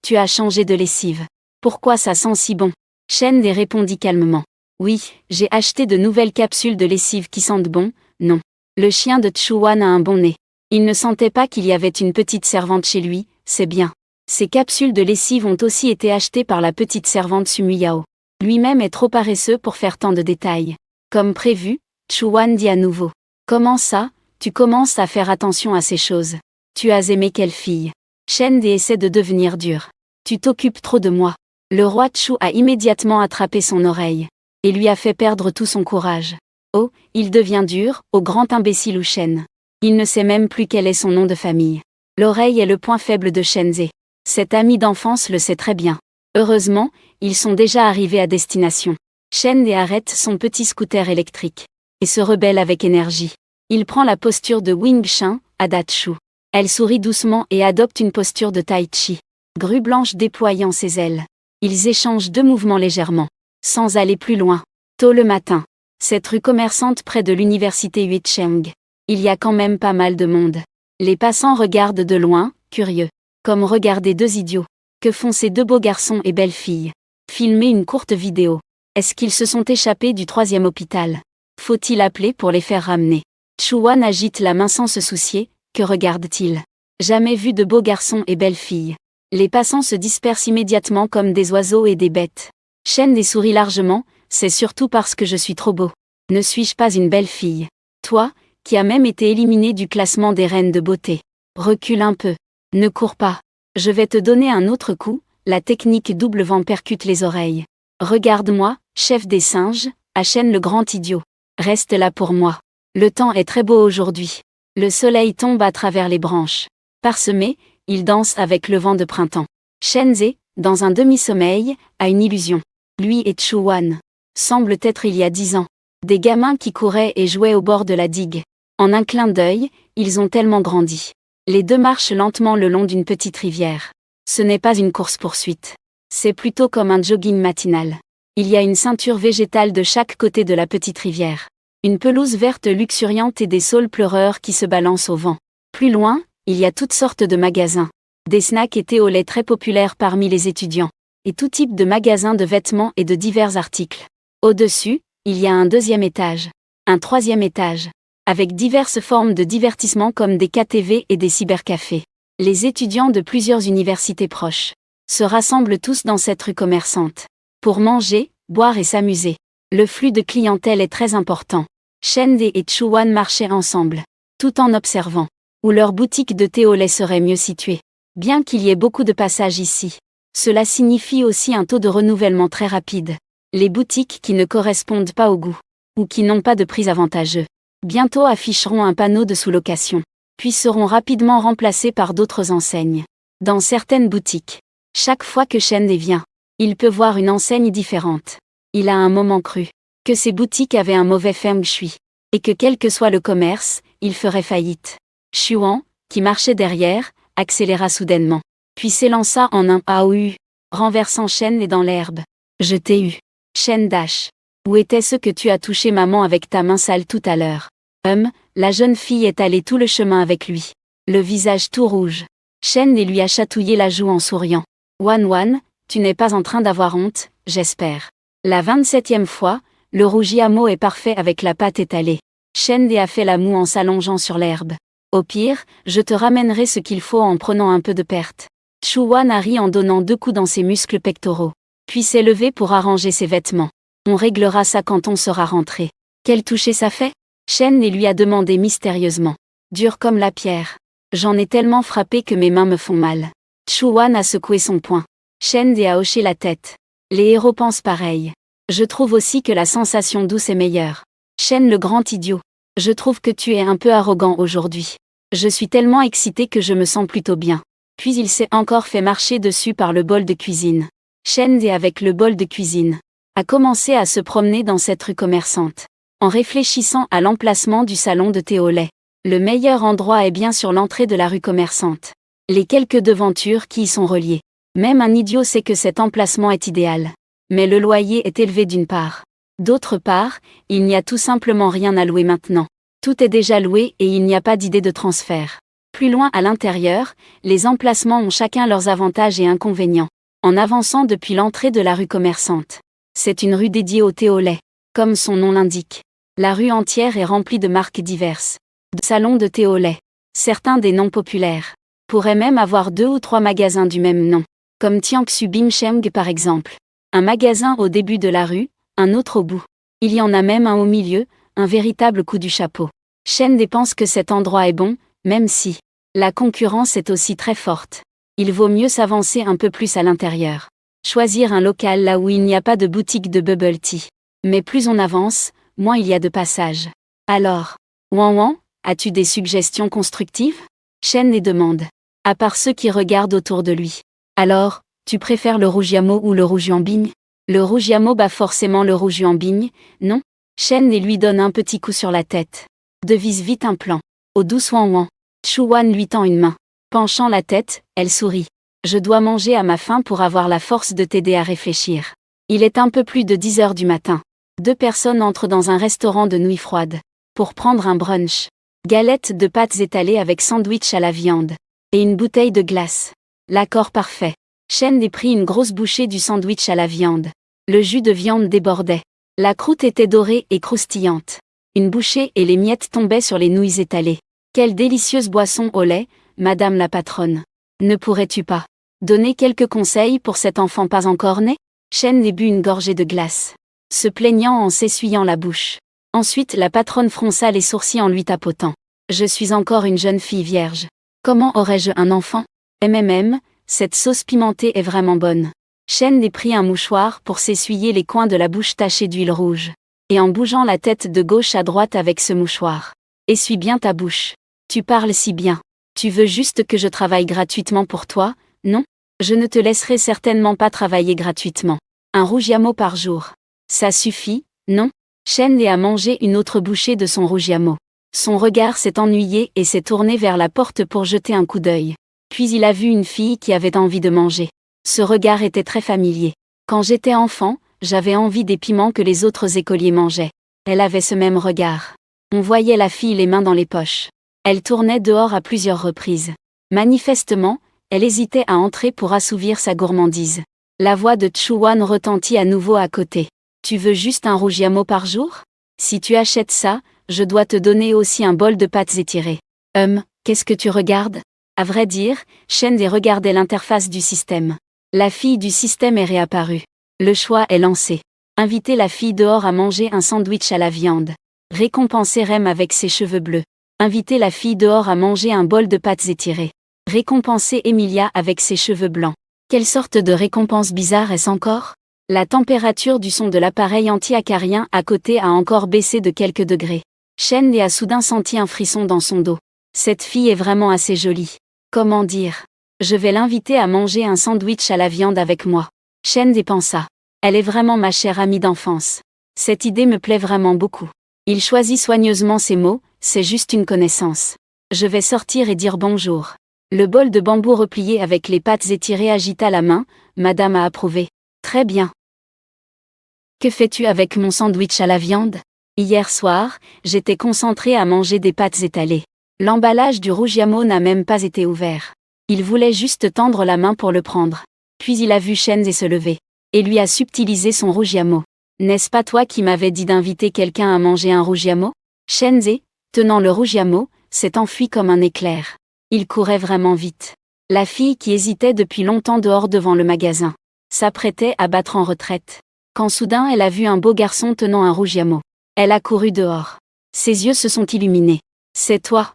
Tu as changé de lessive. Pourquoi ça sent si bon? Shen répondit calmement. Oui, j'ai acheté de nouvelles capsules de lessive qui sentent bon, non. Le chien de Chuan a un bon nez. Il ne sentait pas qu'il y avait une petite servante chez lui, c'est bien. Ces capsules de lessive ont aussi été achetées par la petite servante Sumuyao. Lui-même est trop paresseux pour faire tant de détails. Comme prévu, Chuan dit à nouveau. Comment ça, tu commences à faire attention à ces choses? Tu as aimé quelle fille? Shen essaie de devenir dur. Tu t'occupes trop de moi. Le roi Chu a immédiatement attrapé son oreille. Et lui a fait perdre tout son courage. Oh, il devient dur, au grand imbécile ou Shen. Il ne sait même plus quel est son nom de famille. L'oreille est le point faible de Shen. Cet ami d'enfance le sait très bien. Heureusement, ils sont déjà arrivés à destination. Shen arrête son petit scooter électrique. Et se rebelle avec énergie. Il prend la posture de Wing Chun, à Dachu. Elle sourit doucement et adopte une posture de Tai Chi. Grue blanche déployant ses ailes. Ils échangent 2 mouvements légèrement. Sans aller plus loin. Tôt le matin. Cette rue commerçante près de l'université Huicheng. Il y a quand même pas mal de monde. Les passants regardent de loin, curieux. Comme regarder 2 idiots. Que font ces 2 beaux garçons et belles filles? Filmer une courte vidéo. Est-ce qu'ils se sont échappés du 3e hôpital? Faut-il appeler pour les faire ramener? Chuan agite la main sans se soucier. Que regarde-t-il? Jamais vu de beaux garçons et belles filles. Les passants se dispersent immédiatement comme des oiseaux et des bêtes. Shen sourit largement, c'est surtout parce que je suis trop beau. Ne suis-je pas une belle fille? Toi, qui as même été éliminé du classement des reines de beauté. Recule un peu. Ne cours pas. Je vais te donner un autre coup, la technique double vent percute les oreilles. Regarde-moi, chef des singes, Shen le grand idiot. Reste là pour moi. Le temps est très beau aujourd'hui. Le soleil tombe à travers les branches. Parsemé, il danse avec le vent de printemps. Shen, dans un demi-sommeil, a une illusion. Lui et Chuan. Semblent être il y a 10 ans. Des gamins qui couraient et jouaient au bord de la digue. En un clin d'œil, ils ont tellement grandi. Les 2 marchent lentement le long d'une petite rivière. Ce n'est pas une course-poursuite. C'est plutôt comme un jogging matinal. Il y a une ceinture végétale de chaque côté de la petite rivière. Une pelouse verte luxuriante et des saules pleureurs qui se balancent au vent. Plus loin, il y a toutes sortes de magasins. Des snacks et thé au lait très populaires parmi les étudiants. Et tout type de magasins de vêtements et de divers articles. Au-dessus, il y a un 2e étage. Un 3e étage. Avec diverses formes de divertissement comme des KTV et des cybercafés. Les étudiants de plusieurs universités proches se rassemblent tous dans cette rue commerçante. Pour manger, boire et s'amuser. Le flux de clientèle est très important. Shen et Chuan marchaient ensemble, tout en observant où leur boutique de thé au lait serait mieux située. Bien qu'il y ait beaucoup de passages ici, cela signifie aussi un taux de renouvellement très rapide. Les boutiques qui ne correspondent pas au goût, ou qui n'ont pas de prix avantageux, bientôt afficheront un panneau de sous-location, puis seront rapidement remplacés par d'autres enseignes. Dans certaines boutiques, chaque fois que Shen vient, il peut voir une enseigne différente. Il a un moment cru que ces boutiques avaient un mauvais feng shui, et que quel que soit le commerce, il ferait faillite. Chuan, qui marchait derrière, accéléra soudainement, puis s'élança en un AOU, renversant Shen dans l'herbe. Je t'ai eu. Shen dash. Où était ce que tu as touché maman avec ta main sale tout à l'heure? La jeune fille est allée tout le chemin avec lui. Le visage tout rouge. Shen lui a chatouillé la joue en souriant. Wan, tu n'es pas en train d'avoir honte, j'espère. La 27e fois, le rougiamo est parfait avec la pâte étalée. Shen a fait la moue en s'allongeant sur l'herbe. Au pire, je te ramènerai ce qu'il faut en prenant un peu de perte. Chuan a ri en donnant 2 coups dans ses muscles pectoraux. Puis s'est levé pour arranger ses vêtements. On réglera ça quand on sera rentré. Quel toucher ça fait? Shen lui a demandé mystérieusement. Dur comme la pierre. J'en ai tellement frappé que mes mains me font mal. Chuan a secoué son poing. Shen a hoché la tête. Les héros pensent pareil. Je trouve aussi que la sensation douce est meilleure. Shen le grand idiot. Je trouve que tu es un peu arrogant aujourd'hui. Je suis tellement excitée que je me sens plutôt bien. Puis il s'est encore fait marcher dessus par le bol de cuisine. Chen est avec le bol de cuisine a commencé à se promener dans cette rue commerçante, en réfléchissant à l'emplacement du salon de thé au lait. Le meilleur endroit est bien sur l'entrée de la rue commerçante. Les quelques devantures qui y sont reliées. Même un idiot sait que cet emplacement est idéal. Mais le loyer est élevé d'une part. D'autre part, il n'y a tout simplement rien à louer maintenant. Tout est déjà loué et il n'y a pas d'idée de transfert. Plus loin à l'intérieur, les emplacements ont chacun leurs avantages et inconvénients. En avançant depuis l'entrée de la rue commerçante. C'est une rue dédiée au thé au lait, comme son nom l'indique. La rue entière est remplie de marques diverses, de salons de thé au lait. Certains des noms populaires pourraient même avoir 2 ou 3 magasins du même nom, comme Tiangsu Bimsheng par exemple. Un magasin au début de la rue, un autre au bout. Il y en a même un au milieu, un véritable coup du chapeau. Chen pense que cet endroit est bon, même si la concurrence est aussi très forte. Il vaut mieux s'avancer un peu plus à l'intérieur. Choisir un local là où il n'y a pas de boutique de bubble tea. Mais plus on avance, moins il y a de passages. Alors, Wan, as-tu des suggestions constructives? Chen les demande. À part ceux qui regardent autour de lui. Alors, tu préfères le rouge yamo ou le rouge yambigne? Le rouge yamo bat forcément le rouge yambigne, non? Chen lui donne un petit coup sur la tête. Devise vite un plan. Au douce Wan. Chuan lui tend une main. Penchant la tête, elle sourit. Je dois manger à ma faim pour avoir la force de t'aider à réfléchir. Il est un peu plus de 10 heures du matin. 2 personnes entrent dans un restaurant de nuit froide. Pour prendre un brunch. Galettes de pâtes étalées avec sandwich à la viande. Et une bouteille de glace. L'accord parfait. Chen prit une grosse bouchée du sandwich à la viande. Le jus de viande débordait. La croûte était dorée et croustillante. Une bouchée et les miettes tombaient sur les nouilles étalées. Quelle délicieuse boisson au lait, madame la patronne. Ne pourrais-tu pas donner quelques conseils pour cet enfant pas encore né? Chen bu une gorgée de glace, se plaignant en s'essuyant la bouche. Ensuite la patronne fronça les sourcils en lui tapotant. Je suis encore une jeune fille vierge. Comment aurais-je un enfant? Cette sauce pimentée est vraiment bonne. Chen prit un mouchoir pour s'essuyer les coins de la bouche tachée d'huile rouge. Et en bougeant la tête de gauche à droite avec ce mouchoir. Essuie bien ta bouche. Tu parles si bien. Tu veux juste que je travaille gratuitement pour toi, non? Je ne te laisserai certainement pas travailler gratuitement. Un rouge yamo par jour. Ça suffit, non? Chen a mangé une autre bouchée de son rouge yamo. Son regard s'est ennuyé et s'est tourné vers la porte pour jeter un coup d'œil. Puis il a vu une fille qui avait envie de manger. Ce regard était très familier. Quand j'étais enfant, j'avais envie des piments que les autres écoliers mangeaient. Elle avait ce même regard. On voyait la fille les mains dans les poches. Elle tournait dehors à plusieurs reprises. Manifestement, elle hésitait à entrer pour assouvir sa gourmandise. La voix de Chuan retentit à nouveau à côté. Tu veux juste un rouge yamo par jour? Si tu achètes ça, je dois te donner aussi un bol de pâtes étirées. Qu'est-ce que tu regardes? À vrai dire, Chen regardait l'interface du système. La fille du système est réapparue. Le choix est lancé. Inviter la fille dehors à manger un sandwich à la viande. Récompenser Rem avec ses cheveux bleus. Inviter la fille dehors à manger un bol de pâtes étirées. Récompenser Emilia avec ses cheveux blancs. Quelle sorte de récompense bizarre est-ce encore? La température du son de l'appareil anti-acarien à côté a encore baissé de quelques degrés. Chen a soudain senti un frisson dans son dos. Cette fille est vraiment assez jolie. Comment dire? Je vais l'inviter à manger un sandwich à la viande avec moi. Chen pensa. Elle est vraiment ma chère amie d'enfance. Cette idée me plaît vraiment beaucoup. Il choisit soigneusement ses mots, c'est juste une connaissance. Je vais sortir et dire bonjour. Le bol de bambou replié avec les pattes étirées agita la main, madame a approuvé. Très bien. Que fais-tu avec mon sandwich à la viande? Hier soir, j'étais concentrée à manger des pâtes étalées. L'emballage du rouge yamo n'a même pas été ouvert. Il voulait juste tendre la main pour le prendre. Puis il a vu Chen se lever. Et lui a subtilisé son rouge yamo. N'est-ce pas toi qui m'avais dit d'inviter quelqu'un à manger un rouge yamo? Chen, tenant le rouge yamo, s'est enfui comme un éclair. Il courait vraiment vite. La fille qui hésitait depuis longtemps dehors devant le magasin s'apprêtait à battre en retraite. Quand soudain elle a vu un beau garçon tenant un rouge yamo. Elle a couru dehors. Ses yeux se sont illuminés. C'est toi.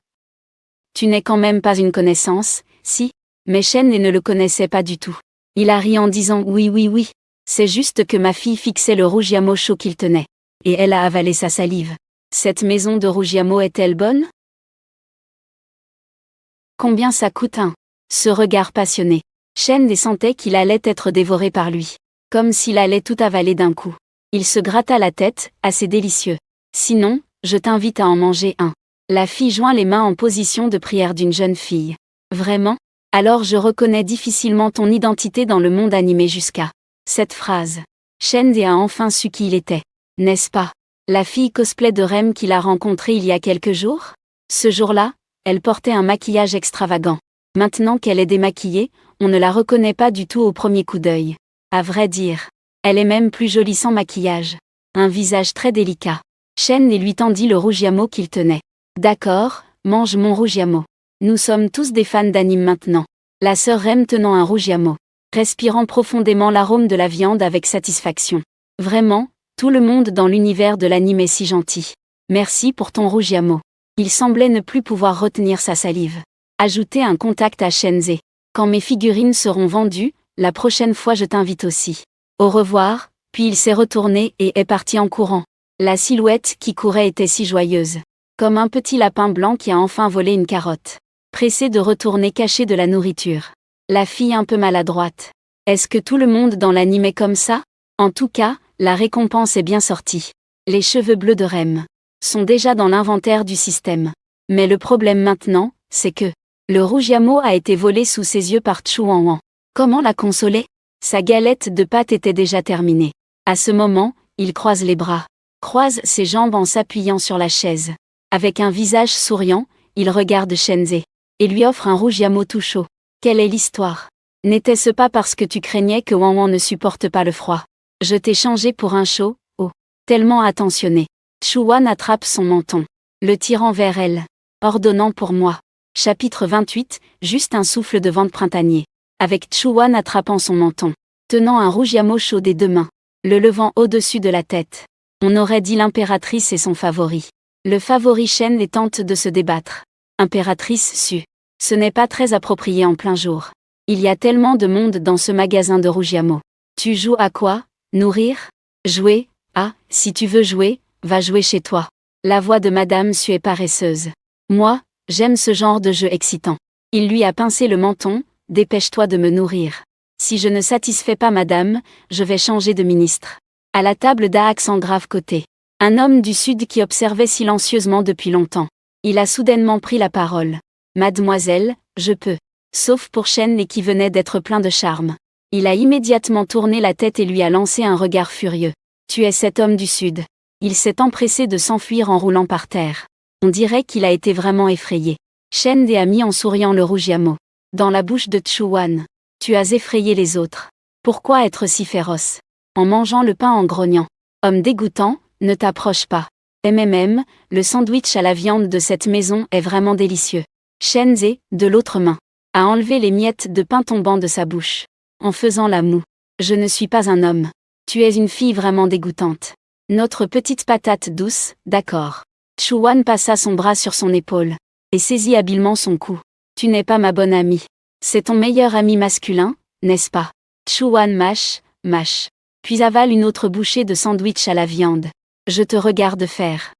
Tu n'es quand même pas une connaissance, si? Mais Chen ne le connaissait pas du tout. Il a ri en disant oui. C'est juste que ma fille fixait le rouge yamo chaud qu'il tenait. Et elle a avalé sa salive. Cette maison de Rougiamo est-elle bonne? Combien ça coûte un? Ce regard passionné. Shen sentait qu'il allait être dévoré par lui. Comme s'il allait tout avaler d'un coup. Il se gratta la tête, assez délicieux. Sinon, je t'invite à en manger un. La fille joint les mains en position de prière d'une jeune fille. Vraiment? Alors je reconnais difficilement ton identité dans le monde animé jusqu'à cette phrase. Shen a enfin su qui il était. N'est-ce pas? La fille cosplay de Rem qu'il a rencontrée il y a quelques jours? Ce jour-là, elle portait un maquillage extravagant. Maintenant qu'elle est démaquillée, on ne la reconnaît pas du tout au premier coup d'œil. À vrai dire, elle est même plus jolie sans maquillage. Un visage très délicat. Shen lui tendit le Rougiamo qu'il tenait. D'accord, mange mon Rougiamo. Nous sommes tous des fans d'anime maintenant. La sœur Rem tenant un Rougiamo. Respirant profondément l'arôme de la viande avec satisfaction. Vraiment, tout le monde dans l'univers de l'anime est si gentil. Merci pour ton Rougiamo. Il semblait ne plus pouvoir retenir sa salive. Ajoutez un contact à Shenze. Quand mes figurines seront vendues, la prochaine fois je t'invite aussi. Au revoir, puis il s'est retourné et est parti en courant. La silhouette qui courait était si joyeuse. Comme un petit lapin blanc qui a enfin volé une carotte. Pressé de retourner cacher de la nourriture. La fille un peu maladroite. Est-ce que tout le monde dans l'anime est comme ça? En tout cas, la récompense est bien sortie. Les cheveux bleus de Rem sont déjà dans l'inventaire du système. Mais le problème maintenant, c'est que le Rougiamo a été volé sous ses yeux par Chu Wanwan. Comment la consoler? Sa galette de pâtes était déjà terminée. À ce moment, il croise les bras, croise ses jambes en s'appuyant sur la chaise. Avec un visage souriant, il regarde Shenze et lui offre un Rougiamo tout chaud. Quelle est l'histoire? N'était-ce pas parce que tu craignais que Wanwan ne supporte pas le froid? Je t'ai changé pour un chaud, oh, tellement attentionné. Chuan attrape son menton, le tirant vers elle, ordonnant pour moi. Chapitre 28, juste un souffle de vent printanier. Avec Chuan attrapant son menton, tenant un Rougiamo chaud des deux mains, le levant au-dessus de la tête. On aurait dit l'impératrice et son favori. Le favori Shen tente de se débattre. Impératrice su. Ce n'est pas très approprié en plein jour. Il y a tellement de monde dans ce magasin de Rougiamo. Tu joues à quoi? Nourrir? Jouer? Ah, si tu veux jouer, va jouer chez toi. La voix de Madame Su est paresseuse. Moi, j'aime ce genre de jeu excitant. Il lui a pincé le menton, dépêche-toi de me nourrir. Si je ne satisfais pas Madame, je vais changer de ministre. À la table d'Accent grave côté. Un homme du Sud qui observait silencieusement depuis longtemps. Il a soudainement pris la parole. Mademoiselle, je peux. Sauf pour Shen et qui venait d'être plein de charme. Il a immédiatement tourné la tête et lui a lancé un regard furieux. Tu es cet homme du Sud. Il s'est empressé de s'enfuir en roulant par terre. On dirait qu'il a été vraiment effrayé. Shen a mis en souriant le Rougiamo dans la bouche de Chuan. Tu as effrayé les autres. Pourquoi être si féroce? En mangeant le pain en grognant. Homme dégoûtant, ne t'approche pas. Le sandwich à la viande de cette maison est vraiment délicieux. Shenze, de l'autre main, a enlevé les miettes de pain tombant de sa bouche. En faisant la moue. Je ne suis pas un homme. Tu es une fille vraiment dégoûtante. Notre petite patate douce, d'accord. Chuan passa son bras sur son épaule et saisit habilement son cou. Tu n'es pas ma bonne amie. C'est ton meilleur ami masculin, n'est-ce pas? Chuan mâche, puis avale une autre bouchée de sandwich à la viande. Je te regarde faire.